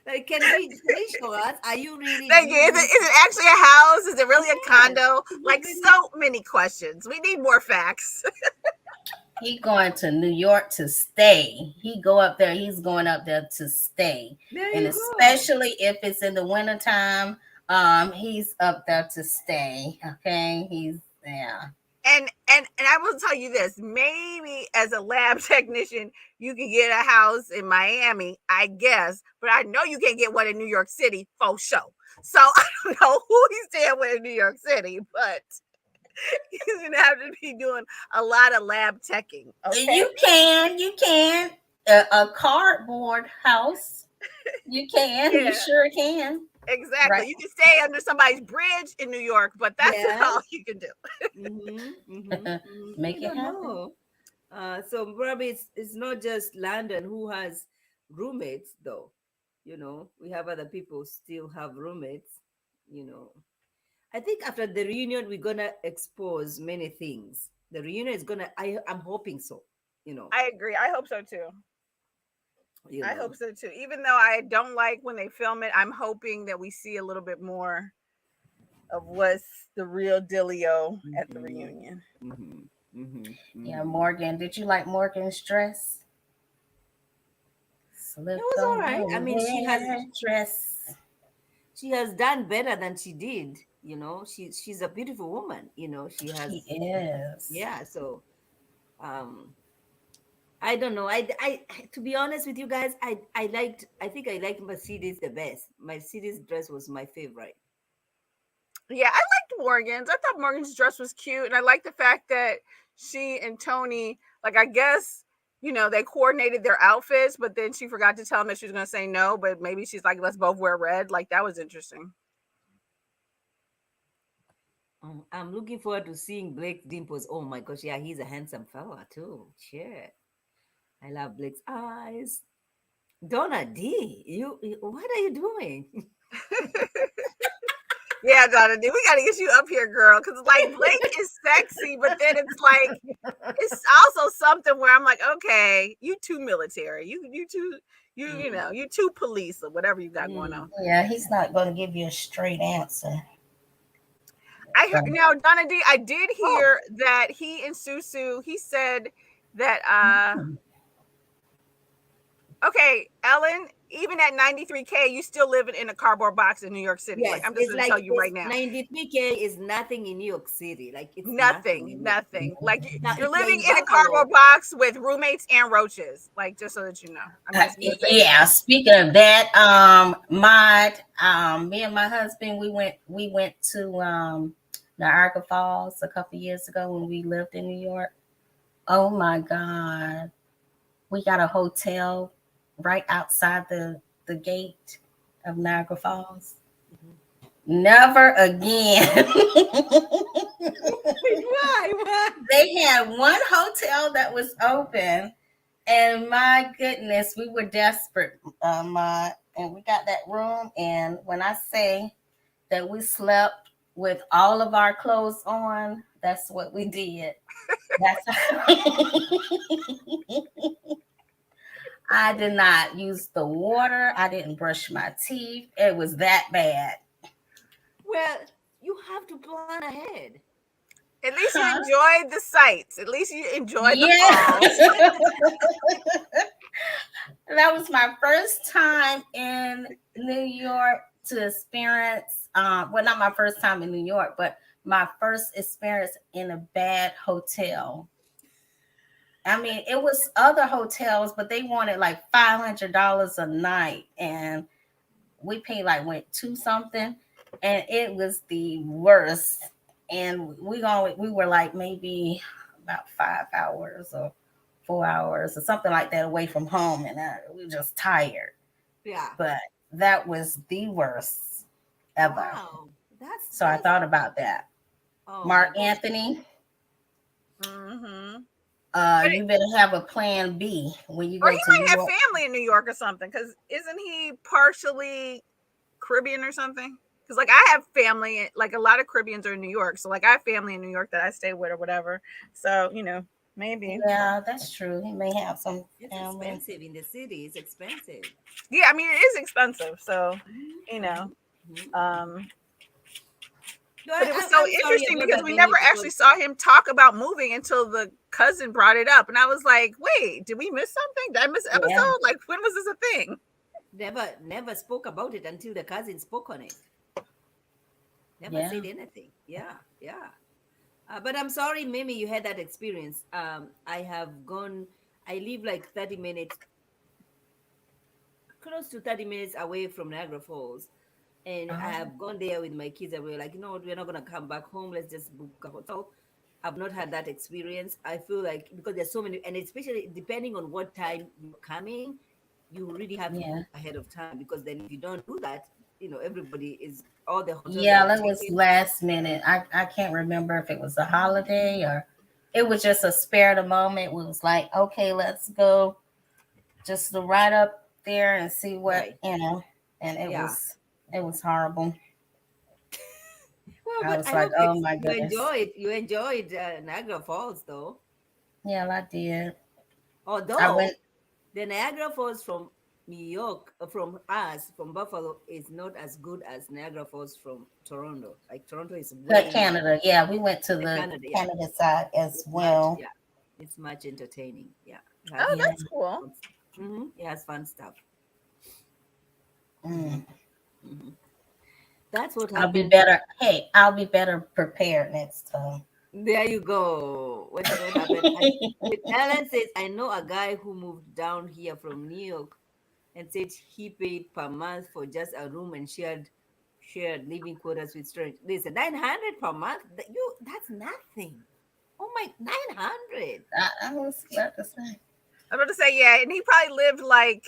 like, can we show us? Are you really Thank you. Is it actually a house? Is it really a Yes. condo? Like, so many questions. We need more facts. He going to New York to stay. He go up there. He's going up there to stay, There and you go. especially if it's in the wintertime, he's up there to stay. Okay, he's yeah. And I will tell you this, maybe as a lab technician, you can get a house in Miami, I guess, but I know you can't get one in New York City for sure. So I don't know who he's staying with in New York City, but he's gonna have to be doing a lot of lab teching. Okay. You can a cardboard house. You can, Yeah, you sure can. exactly. Right. You can stay under somebody's bridge in New York, but that's Yes. all you can do. Make I it don't happen. know. So probably it's not just Landon who has roommates, though. We have other people still have roommates. You know, I think after the reunion, we're gonna expose many things. The reunion is gonna. I'm hoping so. You know. I agree. I hope so too. You I know. hope so too. Even though I don't like when they film it, I'm hoping that we see a little bit more of what's the real dealio at the Mhm, reunion. mhm, mhm, Yeah, mhm. Morgan. Did you like Morgan's dress? It Slipped was all on right. I mean, she has her dress. she has done better than she did. She's a beautiful woman. She She has, is. yeah. So um, I don't know. To be honest with you guys, I think I liked Mercedes the best. Mercedes dress was my favorite. Yeah, I liked Morgan's. I thought Morgan's dress was cute, and I like the fact that she and Tony, like, I guess, they coordinated their outfits, but then she forgot to tell him that she was going to say no, but maybe she's like, let's both wear red. Like, that was interesting. I'm looking forward to seeing Blake Dimples. Oh my gosh, yeah, he's a handsome fella too. Shit, I love Blake's eyes. Donna D, what are you doing? Yeah, Donna, we got to get you up here, girl, because like Blake is sexy, but then it's like it's also something where I'm like, okay, you too military, you too, you too police or whatever you got going on. Yeah, he's not going to give you a straight answer. I heard now, Donna D. I did Oh, hear that he and Susu. He said that Okay, Ellen, even at 93K, you still living in a cardboard box in New York City. Yes, Like, I'm just it's going to like tell you right now. 93K is nothing in New York City. Like it's nothing Nothing, in New York City. nothing. Like, Now, you're if you're living in in a Buffalo, cardboard box with roommates and roaches. Like, just so that you know. I'm just going to say Yeah, that. speaking of that, me and my husband, we went to Niagara Falls a couple years ago when we lived in New York. Oh my God. We got a hotel right outside the gate of Niagara Falls. Mhm. Never again. Why? Why? They had one hotel that was open, and my goodness, we were desperate, and we got that room. And when I say that we slept with all of our clothes on, that's what we did. That's I did not use the water. I didn't brush my teeth. It was that bad. Well, you have to plan ahead. At least you Huh? enjoyed the sights. At least you enjoyed the Yeah. falls. That was my first time in New York to experience, well, not my first time in New York, but my first experience in a bad hotel. I mean, it was other hotels, but they wanted like $500 a night, and we paid like went two something, and it was the worst. And we were like maybe about 5 hours or 4 hours or something like that away from home, and we were just tired. Yeah. But that was the worst ever. Wow. So I That's thought about that. oh my Mark gosh. Anthony, Mm-hmm. you better have a plan B when you Or go he to New might have York. family in New York or something. Because isn't he partially Caribbean or something? Because like I have family, like a lot of Caribbeans are in New York. So like I have family in New York that I stay with or whatever. So, maybe. Yeah, that's true. He may have some It's family. expensive in the city. It's expensive. Yeah, I mean it is expensive. So, you know. Mhm. Um, No, but it was so I'm sorry interesting about because that, we Mimi, never actually because saw him talk about moving until the cousin brought it up. And I was like, wait, did we miss something? Did I miss an Yeah. episode? Like when was this a thing? never spoke about it until the cousin spoke on it. Never Yeah. said anything. Yeah, yeah. But I'm sorry, Mimi, you had that experience. I have gone. I live like 30 minutes, close to 30 minutes away from Niagara Falls, and I Uh-huh. have gone there with my kids, and we were like, you know what, we're not gonna come back home. Let's just book a hotel. I've not had that experience. I feel like because there's so many, and especially depending on what time you're coming, you really have to Yeah. book ahead of time because then if you don't do that, everybody is all the hotels Yeah, are that was taken. last minute. I can't remember if it was a holiday or it was just a spare of the moment. It was like, okay, let's go just to ride up there and see what, Right. and it Yeah. was horrible. Well, I but was I like, hope oh my you goodness. enjoyed Niagara Falls though. Yeah, I did. I Although went, the Niagara Falls from New York, from Buffalo, is not as good as Niagara Falls from Toronto. Like Toronto is to way Canada. Yeah, we went to the the Canada. Yeah, Canada side as it's much. well. Yeah, it's much entertaining. Yeah, it has Oh, Yeah. that's cool. It has fun stuff. Mm. hmm That's what I'll be happened. better. Hey, I'll be better prepared next time. There you go. What happened? Ellen says, I know a guy who moved down here from New York and said he paid per month for just a room and shared living quarters with strangers. Listen, 900 per month. That's nothing. Oh my, 900. I was about to say. I'm about to say, yeah, and he probably lived like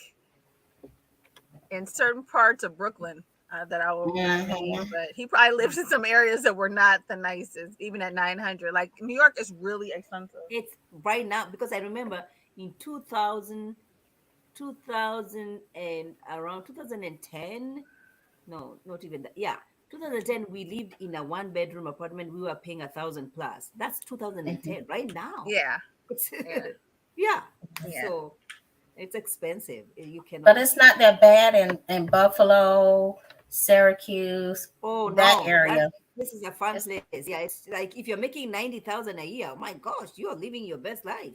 in certain parts of Brooklyn that I will name, Mhm. but he probably lived in some areas that were not the nicest, even at 900. Like New York is really expensive. It's right now because I remember in 2000 and around 2010. No, not even that. Yeah, 2010. We lived in a one-bedroom apartment. We were paying 1,000 plus. That's Mhm. 2010. Right now, Yeah, it's yeah, yeah. yeah. So it's expensive. You But cannot. it's not that bad in Buffalo, Syracuse, Oh that no, area. this is a fun It's place. Yeah, it's like if you're making 90,000 a year. Oh my gosh, you are living your best life.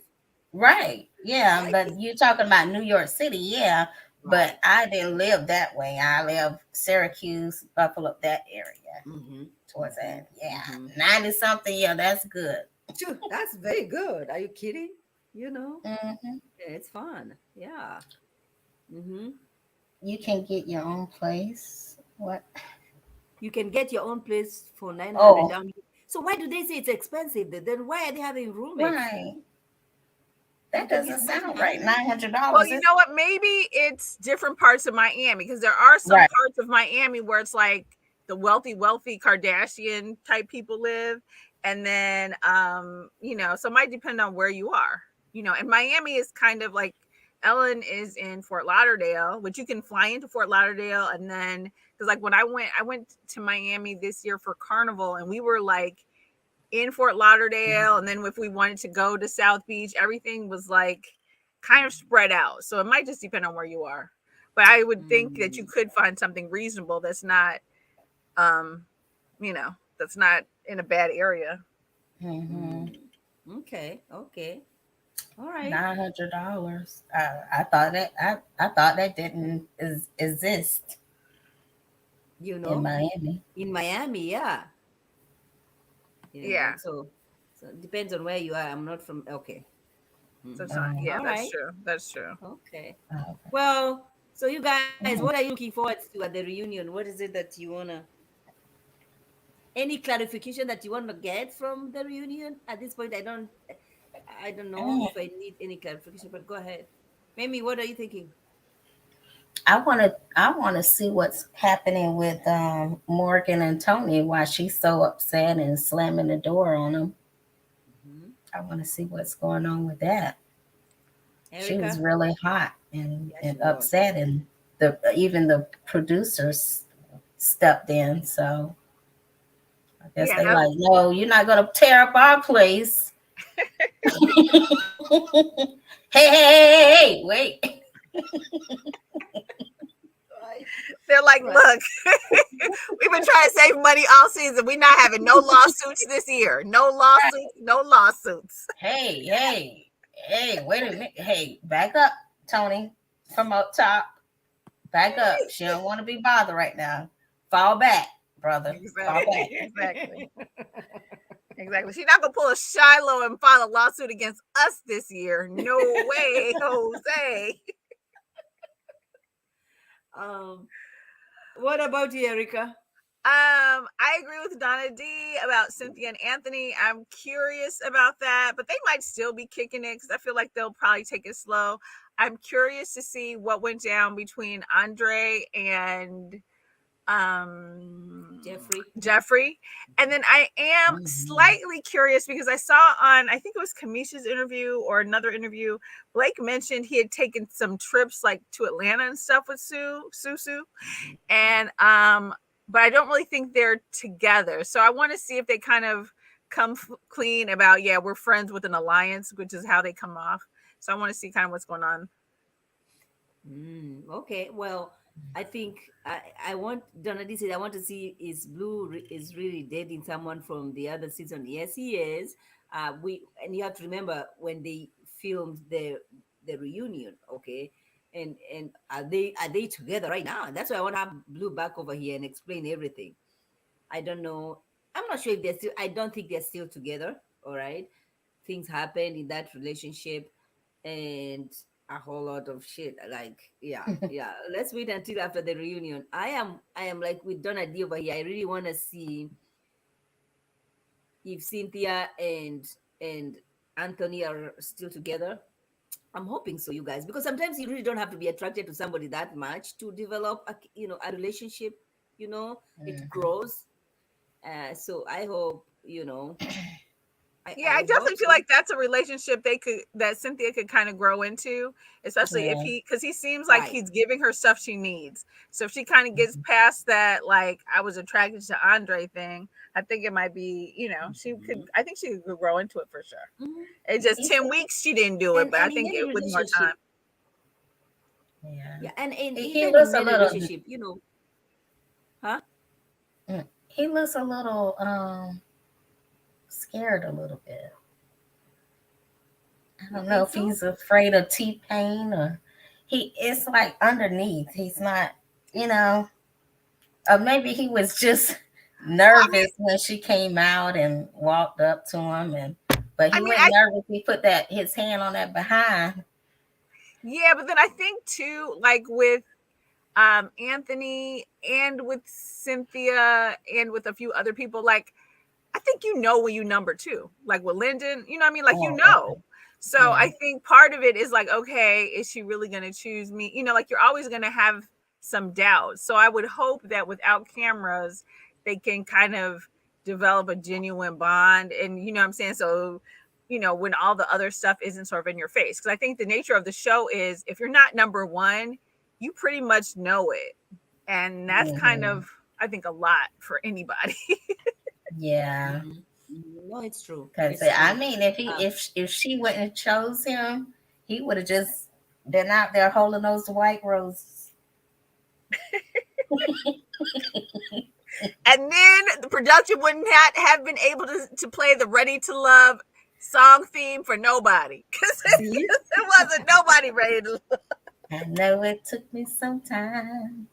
Right. Yeah, Like but it. you're talking about New York City, yeah. Right. But I didn't live that way. I live Syracuse, Buffalo, that area Mm-hmm. towards Mm-hmm. that. Yeah. Mm-hmm. 90 something, yeah, that's good. Sure, that's very good. Are you kidding? You know, Hmm. yeah, it's fun. Yeah. Mm-hmm. You can get your own place. What? You can get your own place for 900 Oh, down here. So why do they say it's expensive? Then why are they having roommates? right. You That can get doesn't money sound right. Miami. Well, $900 you is know what? Maybe it's different parts of Miami because there are some right. parts of Miami where it's like the wealthy Kardashian type people live. And then, so it might depend on where you are, and Miami is kind of like Ellen is in Fort Lauderdale, which you can fly into Fort Lauderdale. And then, because like when I went to Miami this year for Carnival and we were like in Fort Lauderdale, and then if we wanted to go to South Beach, everything was like kind of spread out. So it might just depend on where you are. But I would think that you Mm, could find something reasonable that's not um, that's not in a bad area. Hmm. mm. Okay, okay. All right. $900. I thought that didn't exist You in know, Miami. in Miami, yeah. Yeah. So it depends on where you are. I'm not from, okay. So Hmm. it's not, yeah, All that's right. true. That's true. Okay. Okay. Well, so you guys, what are Mhm. you looking forward to at the reunion? What is it that you wanna? Any clarification that you want to get from the reunion? At this point, I don't know if I need any clarification. But go ahead, Mimi. What are you thinking? I want to see what's happening with Morgan and Tony, why she's so upset and slamming the door on them. Hmm. I want to see what's going on with that. She was Erica? really hot and, Yeah, she and was. upset, and the even the producers stepped in. So I guess Yeah, they that like, no, you're not gonna tear up our place. Hey, wait. Right. they're like, Right. look, we've been trying to save money all season. We're not having no lawsuits this year. No lawsuits, no lawsuits. Hey, wait a minute. Hey, back up, Tony, from up top. Back up. She don't want to be bothered right now. Fall back, brother. Fall Exactly. back. Exactly. Exactly. She's not gonna pull a Shiloh and file a lawsuit against us this year. No way, Jose. um, what about you, Erica? I agree with Donna D about Cynthia and Anthony. I'm curious about that, but they might still be kicking it because I feel like they'll probably take it slow. I'm curious to see what went down between Andre and Jeffrey? Jeffrey. And then I am Mhm. slightly curious because I saw on, I think it was Kamisha's interview or another interview, Blake mentioned he had taken some trips like to Atlanta and stuff with Susu. Mhm. And but I don't really think they're together. So I want to see if they kind of come clean about, yeah, we're friends with an alliance, which is how they come off. So I want to see kind of what's going on. Okay. Well, I think I want Donald said I want to see is is really dating someone from the other season. Yes, he is. We and you have to remember when they filmed the reunion. Okay. And are they together right now? And that's why I want to have Blue back over here and explain everything. I don't know. I'm not sure if they're still. I don't think they're still together. All right. Things happened in that relationship, and a whole lot of shit. Like, yeah. Let's wait until after the reunion. I am like with Donna D over here. I really want to see if Cynthia and Anthony are still together. I'm hoping so, you guys, because sometimes you really don't have to be attracted to somebody that much to develop a relationship. It Mhm. grows. So I hope, Yeah, I I hope definitely feel so. like that's a relationship that Cynthia could kind of grow into, especially if Yeah. because he seems like Right. he's giving her stuff she needs. So if she kind of gets past that, like I was attracted to Andre thing, I think it might be, she could. Mhm. I think she could grow into it for sure. Mhm. It's just He's 10 weeks she didn't do it, and but I and in think any it with more time. relationship, yeah. yeah, and He even looks in a any little relationship, huh? he looks a little scared a little bit. I You don't know think if so? he's afraid of T-Pain or it's like underneath. He's not, you know, or maybe he was just Well, nervous when she came out and walked up to him and but I he mean, wasn't nervous. He put that his hand on that behind. yeah, but then I think too, like with Anthony and with Cynthia and with a few other people, like I think you know when you number two, like with Lyndon, you know what I mean? Like you Oh, okay. know. So Yeah. I think part of it is like, okay, is she really gonna choose me? You know, like you're always gonna have some doubts. So I would hope that without cameras, they can kind of develop a genuine bond. And you know what I'm saying? So, you know, when all the other stuff isn't sort of in your face. Because I think the nature of the show is if you're not number one, you pretty much know it. And that's kind Mhm. of, I think, a lot for anybody. Yeah. Mhm. No, it's true. Because It's I true. mean, if he Um, if she wouldn't have chose him, he would have just been out there holding those white roses. And then the production would not have been able to play the Ready to Love song theme for nobody because see, it wasn't nobody ready to love. I know it took me some time.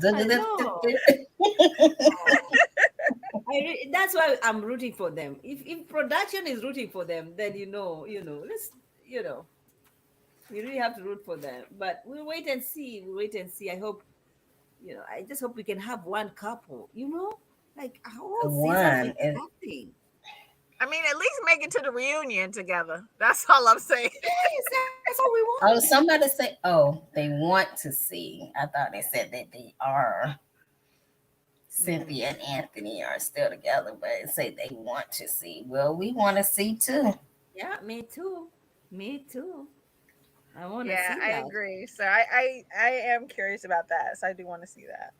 I know. That's why I'm rooting for them. If production is rooting for them, then let's you know, we really have to root for them. But we'll wait and see. We'll wait and see. I hope, I just hope we can have one couple, like a The whole season with one is nothing. I mean, at least make it to the reunion together. That's all I'm saying. Yes, that's all we oh want. somebody say they want to see. I thought they said that they are. Mm. Cynthia and Anthony are still together, but it say they want to see. Well, we want to see too. Yeah, me too. Me too. I want to Yeah, see I that. agree. So I am curious about that. So I do want to see that.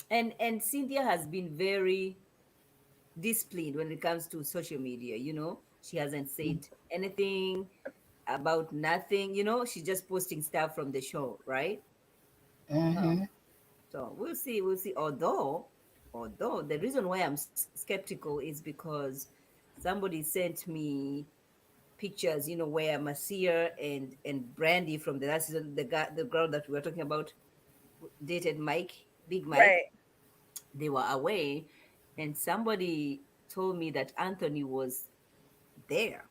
And Cynthia has been very disciplined when it comes to social media. She hasn't said anything about nothing. She's just posting stuff from the show, right? Mm-hmm. um, so we'll see, although the reason why I'm skeptical is because somebody sent me pictures, where Marcia and Brandy from the last season, the girl that we were talking about, dated Big Mike. Right. They were away, and somebody told me that Anthony was there,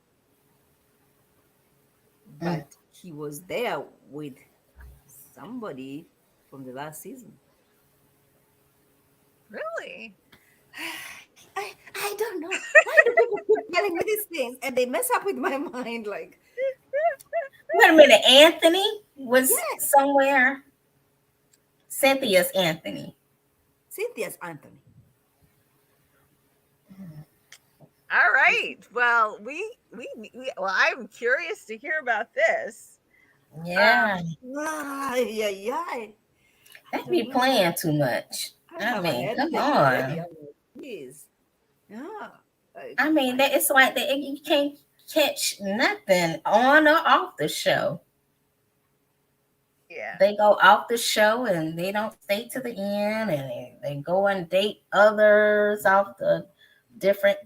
Mm. but he was there with somebody from the last season. Really? I don't know. Why do people keep telling me these things and they mess up with my mind? Like, Wait a minute, Anthony was yes, somewhere. Cynthia's Anthony. Cynthia's Anthony. All right. Well, well, I'm curious to hear about this. Yeah, Yeah, yeah. they be playing too much. I I have a mean, come headache already. on. I'm like, please. Yeah. Like, I mean, it's like you can't catch nothing on or off the show. Yeah. They go off the show and they don't stay to the end, and they go and date others off the different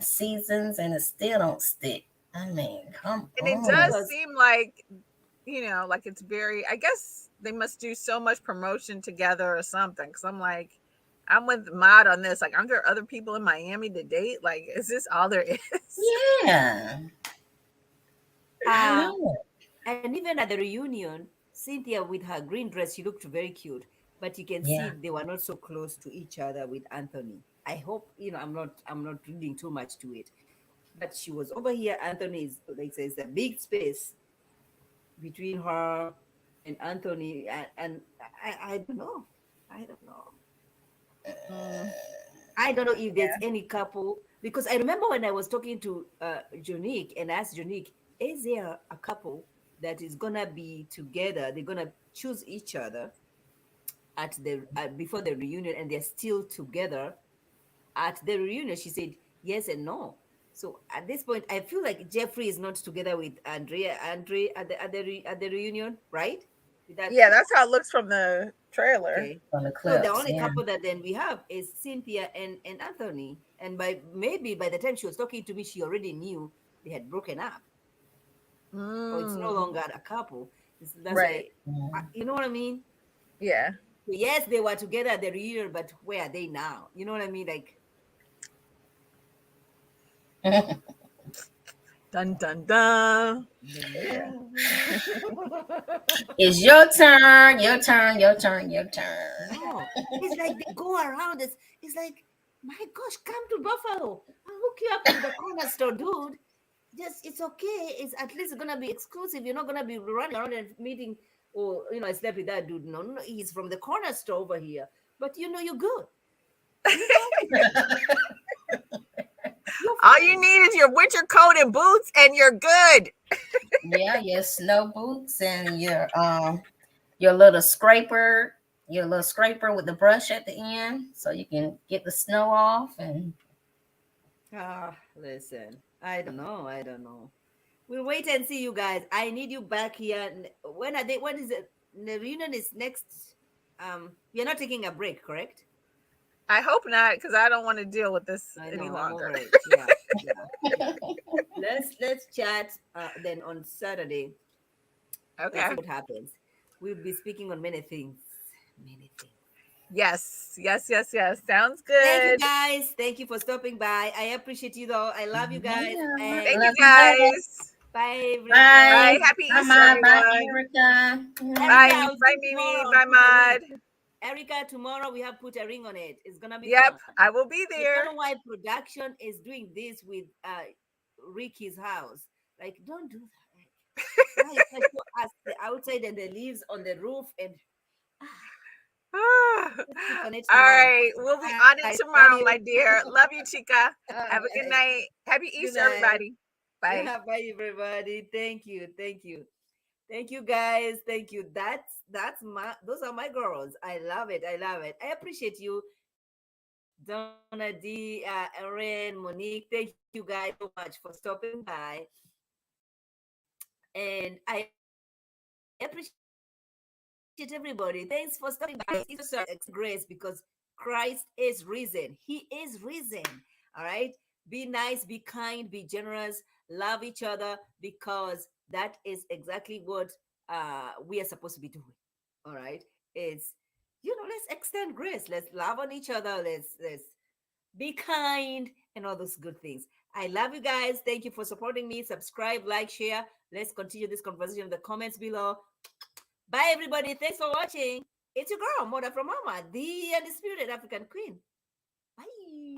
seasons, and it still don't stick. I mean, come And it on. does because seem like, like it's very, I guess they must do so much promotion together or something. Cause I'm like, I'm with Mod on this. Like, aren't there other people in Miami to date? Like, is this all there is? Yeah, I uh know. and even at the reunion, Cynthia with her green dress, she looked very cute. But you can see Yeah. they were not so close to each other with Anthony. I hope, I'm not reading too much to it. But she was over here. Anthony is, like, there's a big space between her and Anthony, and I don't know. I don't know. Mm, I don't know if there's any couple, because I remember when I was talking to Jonique and asked Jonique, is there a couple that is gonna be together? They're gonna choose each other at the before the reunion, and they're still together at the reunion. She said yes and no. So at this point, I feel like Jeffrey is not together with Andre at the reunion, right? With that, Yeah, that's how it looks from the trailer. okay. On the So the clips, only yeah. couple that then we have is Cynthia and Anthony. And by the time she was talking to me, she already knew they had broken up. or it's no Mm, longer a couple. That's right. why, you know what I mean? Yeah. Yes, they were together at the reunion, but where are they now? You know what I mean? Like, Dun dun dun. Yeah. It's your turn, your turn, your turn, your turn. no, it's like they go around. It's like, my gosh, come to Buffalo. I'll hook you up to the corner store, dude. Just it's okay. It's at least gonna be exclusive. You're not gonna be running around and meeting. Oh, I slept with that dude. No, no, he's from the corner store over here. But you're good. You know, you're All you fine. need is your winter coat and boots, and you're good. Yeah, your snow boots and your little scraper, with the brush at the end, so you can get the snow off. And Listen. I don't know. I don't know. We'll wait and see, you guys. I need you back here. When are they? When is it? The reunion is next. You're not taking a break, correct? I hope not, because I don't want to deal with this I any know. I'm longer. over it. Yeah, yeah, yeah. Let's chat then on Saturday and Okay. see what happens. We'll be speaking on many things. Many things. Yes. Yes. Yes. Yes. Sounds Thank you good. guys. Thank you for stopping by. I appreciate you though. I love you guys. yeah, Thank And you love you back. guys. bye Bye. Bye. everybody. Happy Bye, Easter, Ma. Bye, everyone. Erica. Erica, Bye. Mm. I'll Bye, do Mimi. tomorrow. Bye, I'll put a ring. Mod. Erica, tomorrow we have put a ring on it. It's gonna be Yep. fun. I will be I don't there. know why production is doing this with Ricky's house. Like, don't do that. Like, why is that show us the outside and the leaves on the roof and let's put on it All tomorrow. right. We'll be I on it love tomorrow, you. my dear. Love you, Chica. All Have a good right. night. Happy Good Easter, night. everybody. Bye. Yeah, bye everybody. Thank you. Thank you. Thank you guys. Thank you. That's my those are my girls. I love it. I love it. I appreciate you. Donna D, Erin, Monique. Thank you guys so much for stopping by. And I appreciate everybody. Thanks for stopping by. It's just extend grace because Christ is risen. He is risen. All right. Be nice, be kind, be generous, love each other because that is exactly what we are supposed to be doing. All right. It's let's extend grace. Let's love on each other. Let's be kind and all those good things. I love you guys. Thank you for supporting me. Subscribe, like, share. Let's continue this conversation in the comments below. Bye, everybody. Thanks for watching. It's your girl, Mother from Mama, the undisputed African Queen. Bye.